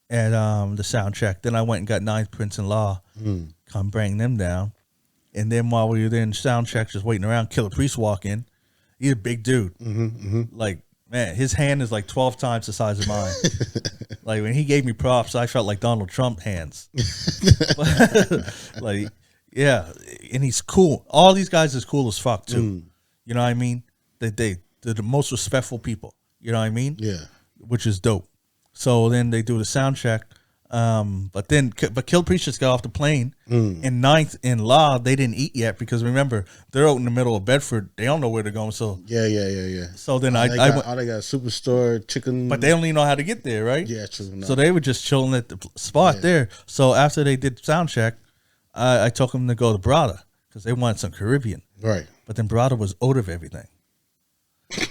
at the sound check. Then I went and got Ninth Prince and Law, come bring them down. And then while we were there in sound check, just waiting around, Killah Priest walk in. He's a big dude. Like, man, his hand is like 12 times the size of mine. Like, when he gave me props, I felt like Donald Trump hands. Like, yeah, and he's cool. All these guys is cool as fuck, too. You know what I mean? They're the most respectful people. You know what I mean? Yeah. Which is dope. So then they do the sound check. But Kill Priest just got off the plane. And Ninth and Law, they didn't eat yet because remember they're out in the middle of Bedford. They don't know where they're going. So yeah. So then they got Superstore chicken, but they only know how to get there, right? Yeah, true. No. So they were just chilling at the spot there. So after they did sound check, I told them to go to Brada because they wanted some Caribbean. Right. But then Brada was out of everything.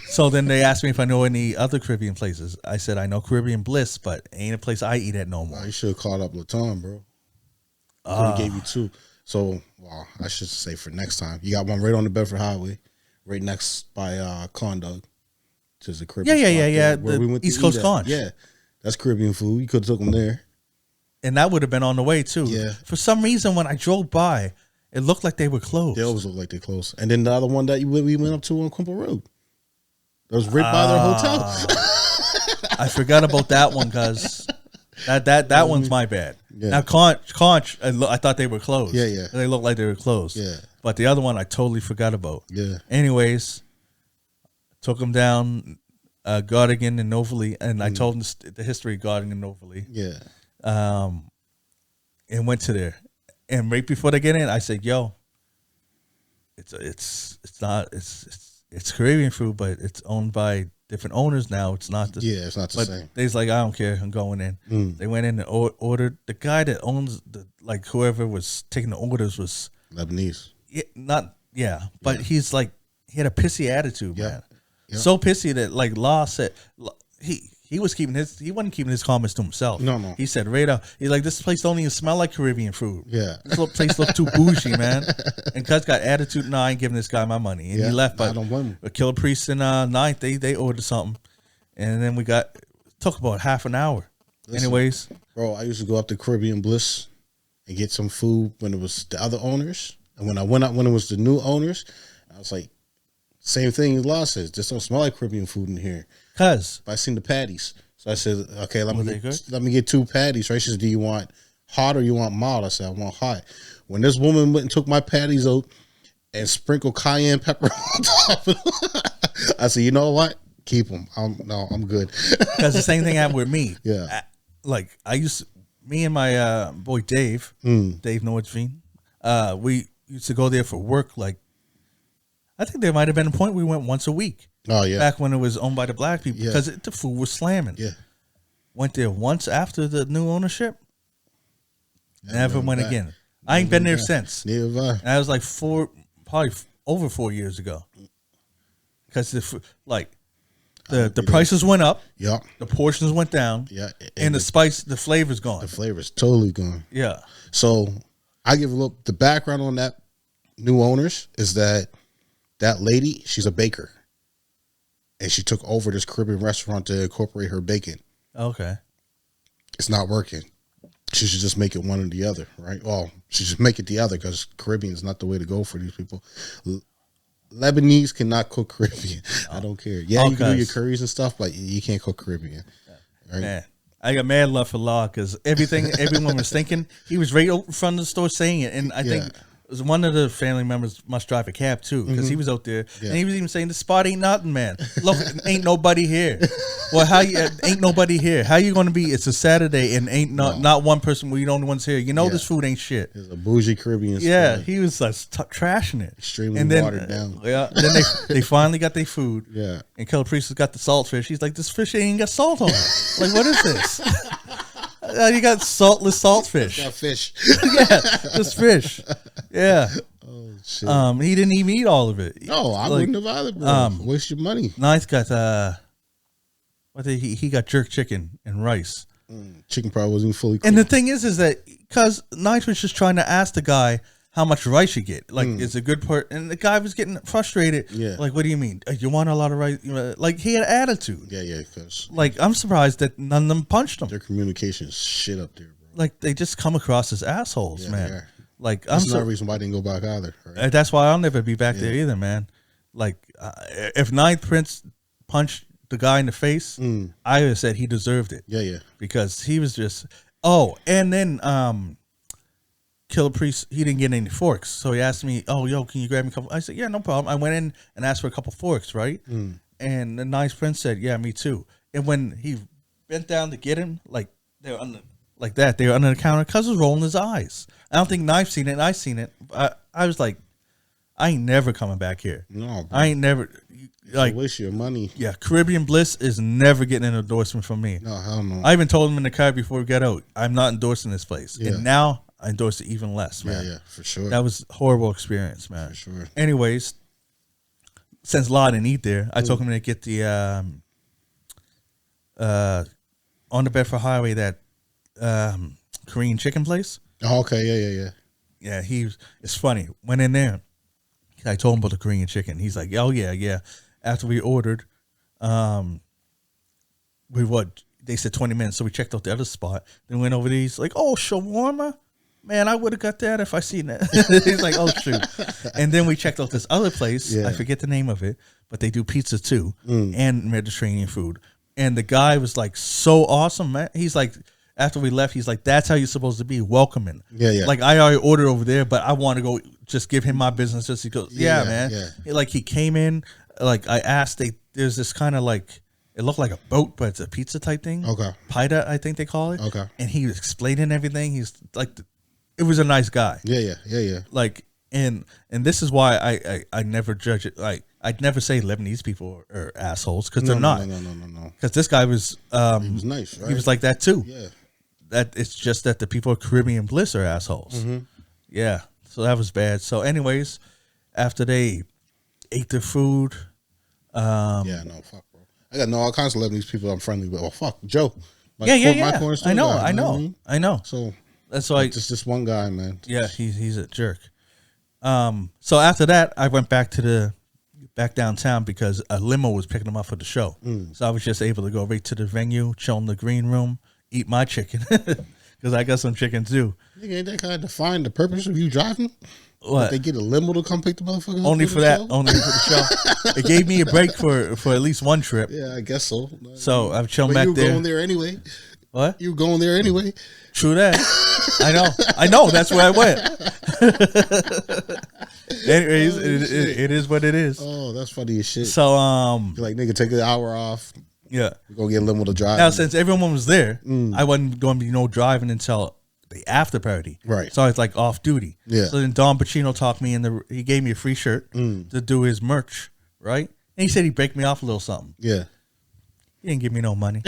So then they asked me if I know any other Caribbean places. I said I know Caribbean Bliss, but ain't a place I eat at no more. You should have called up Laton, bro. He gave you 2. So, well, I should say for next time, you got one right on the Bedford Highway, right next by Corn Dog, which is a Caribbean. Yeah. Where we went East Coast Conch. Yeah, that's Caribbean food. You could have took them there, and that would have been on the way too. Yeah. For some reason, when I drove by, it looked like they were closed. They always look like they're closed. And then the other one that we went up to on Quimple Road. That was right by their hotel. I forgot about that one because that one's my bad. Yeah. Now Conch, I thought they were closed. Yeah. They looked like they were closed. Yeah. But the other one I totally forgot about. Yeah. Anyways, took them down Gardigan and Novalee, and I told them the history of Gardigan and Novalee. Yeah. And went to there. And right before they get in, I said, "Yo, it's Caribbean food, but it's owned by different owners now. It's not the it's not the same. They's like, I don't care. I'm going in. They went in and ordered. The guy that owns whoever was taking the orders was Lebanese. But he's like, he had a pissy attitude, man. Yep. So pissy that like Law said he wasn't keeping his comments to himself. No. He said right out, he's like, this place don't even smell like Caribbean food. Yeah. This place look too bougie, man. And Cuz got attitude, I ain't giving this guy my money. And he left, but Killer Priest and Ninth, they ordered something. And then took about half an hour. Listen, anyways. Bro, I used to go up to Caribbean Bliss and get some food when it was the other owners. And when I went up when it was the new owners, I was like, same thing as Law says. This don't smell like Caribbean food in here. But I seen the patties. So I said, okay, let me get 2 patties. Right? She said, do you want hot or you want mild? I said, I want hot. When this woman went and took my patties out and sprinkled cayenne pepper on top of them, I said, you know what? Keep them. I'm good. Because the same thing happened with me. Yeah. Me and my boy Dave, Dave Nordveen, we used to go there for work. Like, I think there might have been a point we went once a week. Oh, yeah. Back when it was owned by the black people because the food was slamming. Yeah. Went there once after the new ownership. Never went again. I ain't been there since. Neither have I. And that was like probably over 4 years ago. Because the prices went up. Yeah. The portions went down. Yeah. And the flavor's gone. The flavor's totally gone. Yeah. So I give a little, the background on that new owners is that lady, she's a baker. And she took over this Caribbean restaurant to incorporate her baking. Okay. It's not working. She should just make it one or the other, right? Well, she should make it the other because Caribbean is not the way to go for these people. Lebanese cannot cook Caribbean. I don't care. Yeah, you can do your curries and stuff, but you can't cook Caribbean. Right? Man, I got mad love for Law because everyone was thinking, he was right out in front of the store saying it. And I think one of the family members must drive a cab too because he was out there and he was even saying the spot ain't nothing, man. Look, ain't nobody here. Well, ain't nobody here? How you going to be? It's a Saturday and ain't not one person. We the only ones here. You know this food ain't shit. It's a bougie Caribbean. Yeah, spot. he was trashing it, extremely watered down. Yeah, then they finally got their food. Yeah, and Killer Priest has got the saltfish. He's like, this fish ain't got salt on it. Like, what is this? You got saltless saltfish. That fish. Yeah, this fish. Yeah. Oh shit. He didn't even eat all of it. No, I wouldn't have either, bro. Waste your money. Ninth got he got jerk chicken and rice. Chicken probably wasn't fully cooked. And the thing is that because Ninth was just trying to ask the guy how much rice you get. Like, it's a good part. And the guy was getting frustrated. Yeah. Like, what do you mean? You want a lot of rice? Like, he had an attitude. Yeah, because like, I'm surprised that none of them punched him. Their communication is shit up there, bro. Like, they just come across as assholes, man. Yeah. Like, that's another reason why I didn't go back either. Right? That's why I'll never be back there either, man. Like, if Ninth Prince punched the guy in the face, I would have said he deserved it. Yeah. Because he was just... Oh, and then Killer Priest, he didn't get any forks. So he asked me, oh, yo, can you grab me a couple? I said, yeah, no problem. I went in and asked for a couple forks, right? And the nice prince said, yeah, me too. And when he bent down to get him, like, they were on like that. They were under the counter. Cuz was rolling his eyes. I don't think Knife seen it, and I seen it. I was like, I ain't never coming back here. No, bro. I ain't never like waste your money. Yeah, Caribbean Bliss is never getting an endorsement from me. No, hell no. I even told him in the car before we got out, I'm not endorsing this place. Yeah. And now I endorse it even less, man. Yeah, for sure. That was a horrible experience, man. For sure. Anyways, since La didn't eat there, I told him to get the on the Bedford Highway, that Korean chicken place. Oh, okay, yeah. Yeah, it's funny. Went in there. I told him about the Korean chicken. He's like, oh, yeah. After we ordered, they said 20 minutes, so we checked out the other spot. Then went over there. He's like, oh, shawarma? Man, I would have got that if I seen that. He's like, oh, shoot. And then we checked out this other place. Yeah. I forget the name of it, but they do pizza too and Mediterranean food. And the guy was like so awesome, man. He's like, after we left, he's like, that's how you're supposed to be, welcoming. Yeah. Like, I already ordered over there, but I want to go just give him my business. Just he goes, man. Yeah. Like, he came in, like, I asked, there's this kind of like, it looked like a boat, but it's a pizza type thing. Okay. Pita, I think they call it. Okay. And he was explaining everything. He's like, it was a nice guy. Yeah. Like, and this is why I never judge it. Like, I'd never say Lebanese people are assholes, because they're not. No. Because this guy was, he was nice, right? He was like that too. Yeah. That it's just that the people of Caribbean Bliss are assholes. Mm-hmm. Yeah. So that was bad. So anyways, after they ate their food. Fuck, bro. I got all kinds of Lebanese people I'm friendly with. Well, fuck, Joe. My I know. So that's why just this one guy, man. Yeah, he's a jerk. So after that, I went back downtown because a limo was picking them up for the show. So I was just able to go right to the venue, chill in the green room, eat my chicken, because I got some chicken too. Nigga, ain't that kind of define the purpose of you driving? What? They get a limo to come pick the motherfucker up? Only for that. Only for the show. It gave me a break for at least one trip. Yeah, I guess so. So I'm chilling back there. You were going there anyway. What? You were going there anyway. True that. I know. That's where I went. Anyways, it is what it is. Oh, that's funny as shit. So you're like, nigga, take an hour off. Yeah, we're gonna get a limo to drive. Now, since everyone was there, I wasn't going to be driving until the after party. Right. So I was like off duty. Yeah. So then Don Pachino talked me he gave me a free shirt to do his merch, right? And he said he'd break me off a little something. Yeah. He didn't give me no money.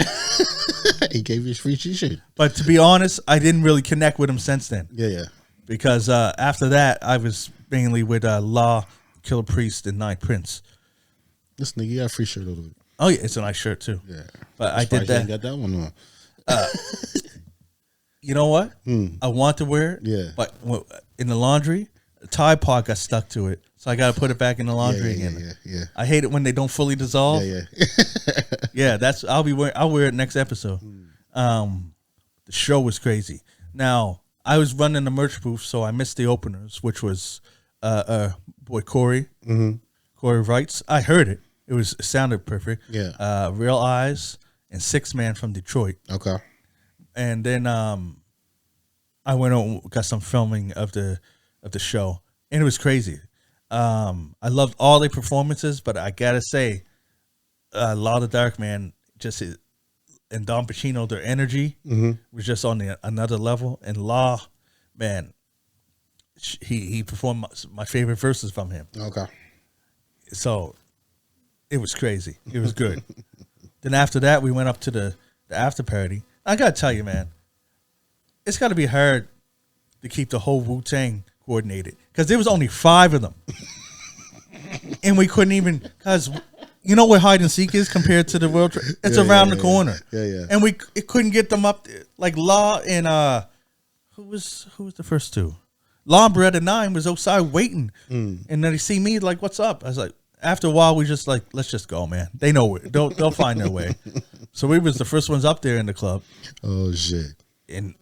He gave you a free t-shirt. But to be honest, I didn't really connect with him since then. Yeah. Because after that, I was mainly with Law, Killer Priest, and Night Prince. This nigga got a free shirt over there. Oh yeah, it's a nice shirt too. Yeah, but I did that. Got that one on. You know what? I want to wear it. Yeah, but in the laundry, the Tide Pod got stuck to it, so I got to put it back in the laundry again. Yeah. I hate it when they don't fully dissolve. Yeah. Yeah, I'll wear it next episode. The show was crazy. Now I was running the merch booth, so I missed the openers, which was boy Corey. Corey Wrights. I heard it. It sounded perfect. Yeah. Real Eyes and 6 Man from Detroit. Okay. And then I went on, got some filming of the show, and it was crazy. I loved all the performances, but I gotta say, Law the Darkman and Don Pachino, their energy was just on another level. And Law, man, he performed my favorite verses from him. Okay. So it was crazy. It was good. Then after that, we went up to the after party. I gotta tell you, man, it's gotta be hard to keep the whole Wu-Tang coordinated, because there was only 5 of them, and we couldn't even, because you know what hide and seek is compared to the World Trade. It's around the corner. Yeah. And it couldn't get them up there. Like Law and who was the first 2? Law and Beretta 9 was outside waiting, and then they see me like, "What's up?" I was like. After a while, we just like, let's just go, man. They know it. They'll find their way. So we was the first ones up there in the club. Oh shit! And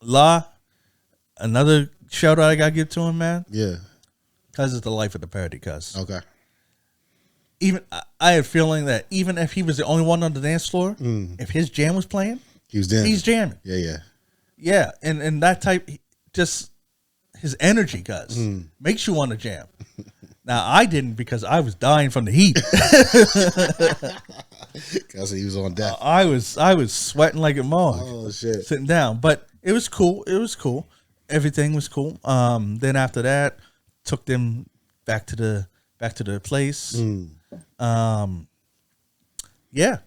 La, another shout out I gotta give to him, man. Yeah, cause it's the life of the party. Cause okay. Even I had a feeling that even if he was the only one on the dance floor, if his jam was playing, he's jamming. Yeah. And that type, just his energy, cause makes you want to jam. Now, I didn't, because I was dying from the heat. Because he was on deck. I was sweating like a mug. Oh, shit. Sitting down. But It was cool. It was cool. Everything was cool. Then after that, took them back to the place. Yeah,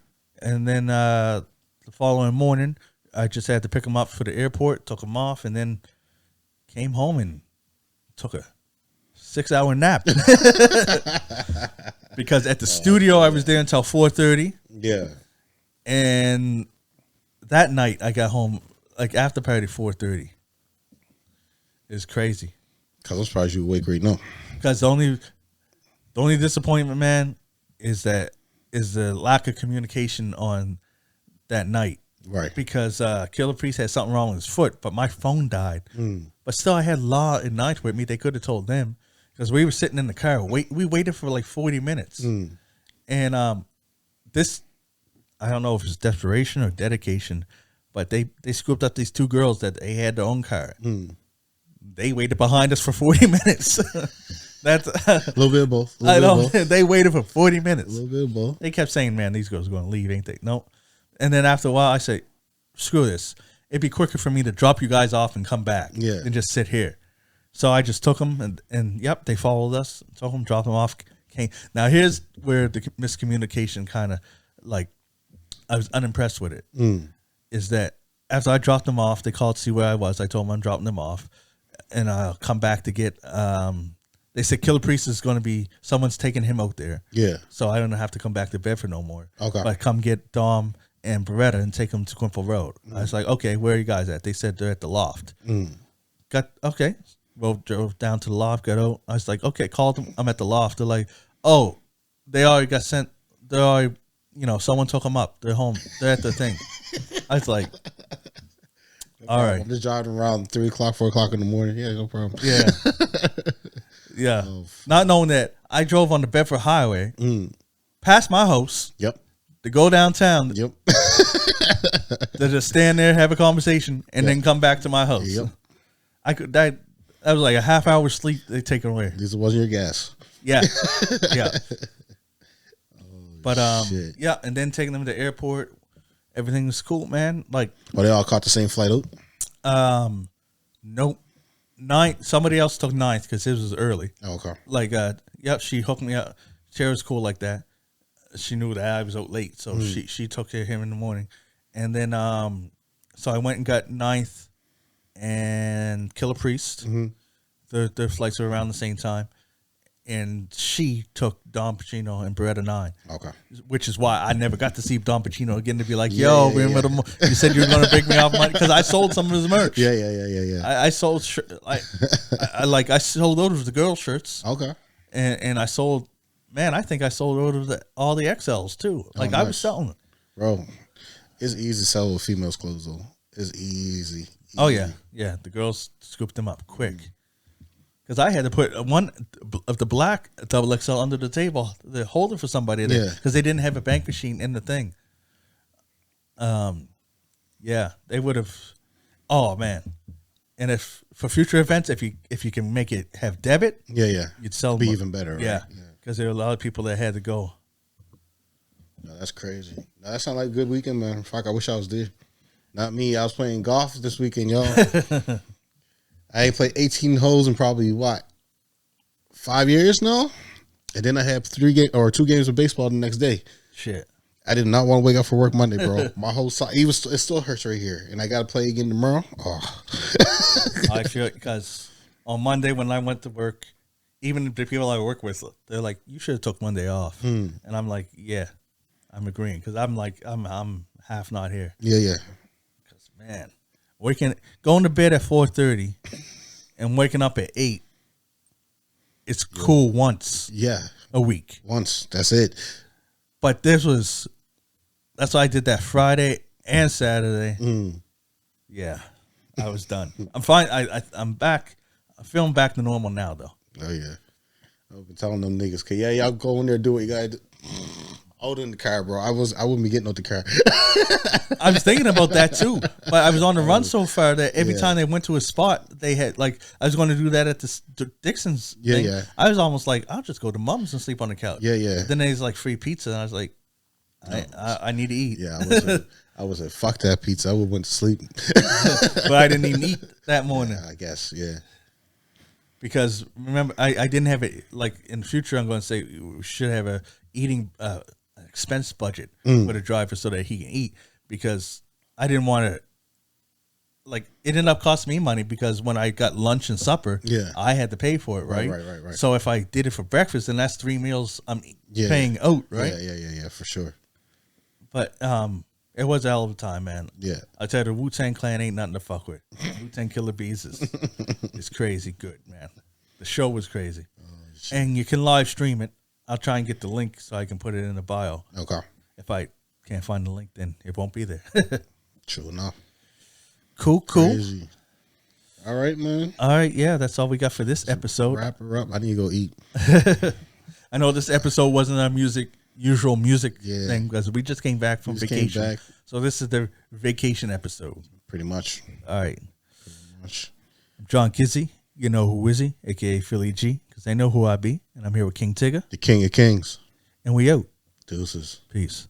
and then the following morning, I just had to pick them up for the airport. Took them off, and then came home and took a 6-hour nap. Because at the studio, I was there until 4:30. Yeah, and that night I got home like after party 4:30. It's crazy. Cause I'm surprised you awake right now. Because the only disappointment, man, is the lack of communication on that night. Right. Because Killer Priest had something wrong with his foot, but my phone died. But still, I had Law and Ninth with me. They could have told them because we were sitting in the car. We waited for like 40 minutes, and this, I don't know if it's desperation or dedication, but they scooped up these two girls that they had their own car. They waited behind us for 40 minutes. That's a little bit of both. I know. They waited for 40 minutes. A little bit of both. They kept saying, man, these girls are going to leave, ain't they? Nope. And then after a while, I say, screw this. It'd be quicker for me to drop you guys off and come back than just sit here. So I just took them, and yep, they followed us. Took them, dropped them off. Came. Now, here's where the miscommunication kind of, like, I was unimpressed with it. Is that after I dropped them off, they called to see where I was. I told them I'm dropping them off. And I'll come back to get, they said Killer Priest is going to be, someone's taking him out there. Yeah. So I don't have to come back to Bedford no more. Okay. But come get Dom and Beretta and take them to Quinville Road. I was like, okay, where are you guys at? They said they're at the loft. Okay. Well, drove down to the loft, got out. I was like, okay, called them. I'm at the loft. They're like, oh, they already got sent. They already, someone took them up. They're home. They're at the thing. I was like, all right. I'm just driving around 3 o'clock, 4 o'clock in the morning. Yeah, no problem. Yeah. Yeah. Oh. Not knowing that I drove on the Bedford Highway, past my house. Yep. To go downtown. Yep. To just stand there, have a conversation, and then come back to my house. Yep. That was like a half hour sleep they taken away. This wasn't your gas. Yeah. Yeah. But shit. Yeah, and then taking them to the airport. Everything was cool, man. Like, they all caught the same flight out? Nope. Somebody else took 9th because it was early. Oh, okay. Like, yep, she hooked me up. Sarah was cool like that. She knew that I was out late, so she took care of him in the morning. And then, so I went and got 9th and Killer Priest. Their flights were around the same time. And she took Don Pachino and Beretta 9. Okay. Which is why I never got to see Don Pachino again to be like, yo, remember you said you were going to break me off money? Because I sold some of his merch. Yeah. I sold, I sold out of the girl shirts. Okay. And I sold, man, I think I sold out of all the XLs too. Like, nice. I was selling it. Bro, it's easy to sell with females' clothes though. It's easy. Oh, yeah. Yeah, the girls scooped them up quick. Because I had to put one of the black XXL under the table to hold it for somebody there because they didn't have a bank machine in the thing. Yeah, they would have. Oh man! And if for future events, if you can make it have debit, you'd sell. Be even better. Yeah, because there are a lot of people that had to go. No, that's crazy. No, that sounds like a good weekend, man. Fuck, I wish I was there. Not me. I was playing golf this weekend, y'all. I ain't played 18 holes in probably 5 years now, and then I had 2 games of baseball the next day. Shit, I did not want to wake up for work Monday, bro. My whole side, it still hurts right here, and I got to play again tomorrow. Oh, I feel because on Monday when I went to work, even the people I work with, they're like, "You should have took Monday off," and I'm like, "Yeah, I'm agreeing," because I'm like, I'm half not here. Yeah. Because man. Going to bed at 4:30 and waking up at 8. It's cool once. Yeah. A week. Once. That's it. But that's why I did that Friday and Saturday. Yeah. I was done. I'm fine. I'm back. I'm feeling back to normal now though. Oh yeah. I've been telling them niggas, y'all go in there, do what you gotta do. I was in the car, bro. I wouldn't be getting out the car. I was thinking about that too, but I was on the run so far that every time they went to a spot, they had like I was going to do that at the Dixon's thing. Yeah. I was almost like, I'll just go to Mom's and sleep on the couch. Yeah. Then there's like free pizza, and I was like, I need to eat. Yeah, I was like, fuck that pizza. I would went to sleep. But I didn't even eat that morning. Yeah, I guess, yeah. Because remember, I didn't have it. Like in the future, I'm going to say we should have a eating expense budget for the driver so that he can eat. Because I didn't want to. Like it ended up costing me money because when I got lunch and supper, I had to pay for it, right? Right. So if I did it for breakfast, then that's 3 meals I'm paying out, right? Yeah, for sure. But it was a hell of a time, man. Yeah, I tell you, the Wu-Tang Clan ain't nothing to fuck with. Wu-Tang Killer Beez is crazy good, man. The show was crazy, and you can live stream it. I'll try and get the link so I can put it in the bio. Okay. If I can't find the link, then it won't be there. True enough. Cool. Crazy. All right, man. All right, yeah, that's all we got for this episode. Wrap her up. I need to go eat. I know this episode wasn't our usual music thing because we just came back from vacation. So this is the vacation episode. Pretty much. All right. Pretty much. I'm John Kizzy. You know who Wizzy, a.k.a. Philly G, because they know who I be. And I'm here with King Tigger. The King of Kings. And we out. Deuces. Peace.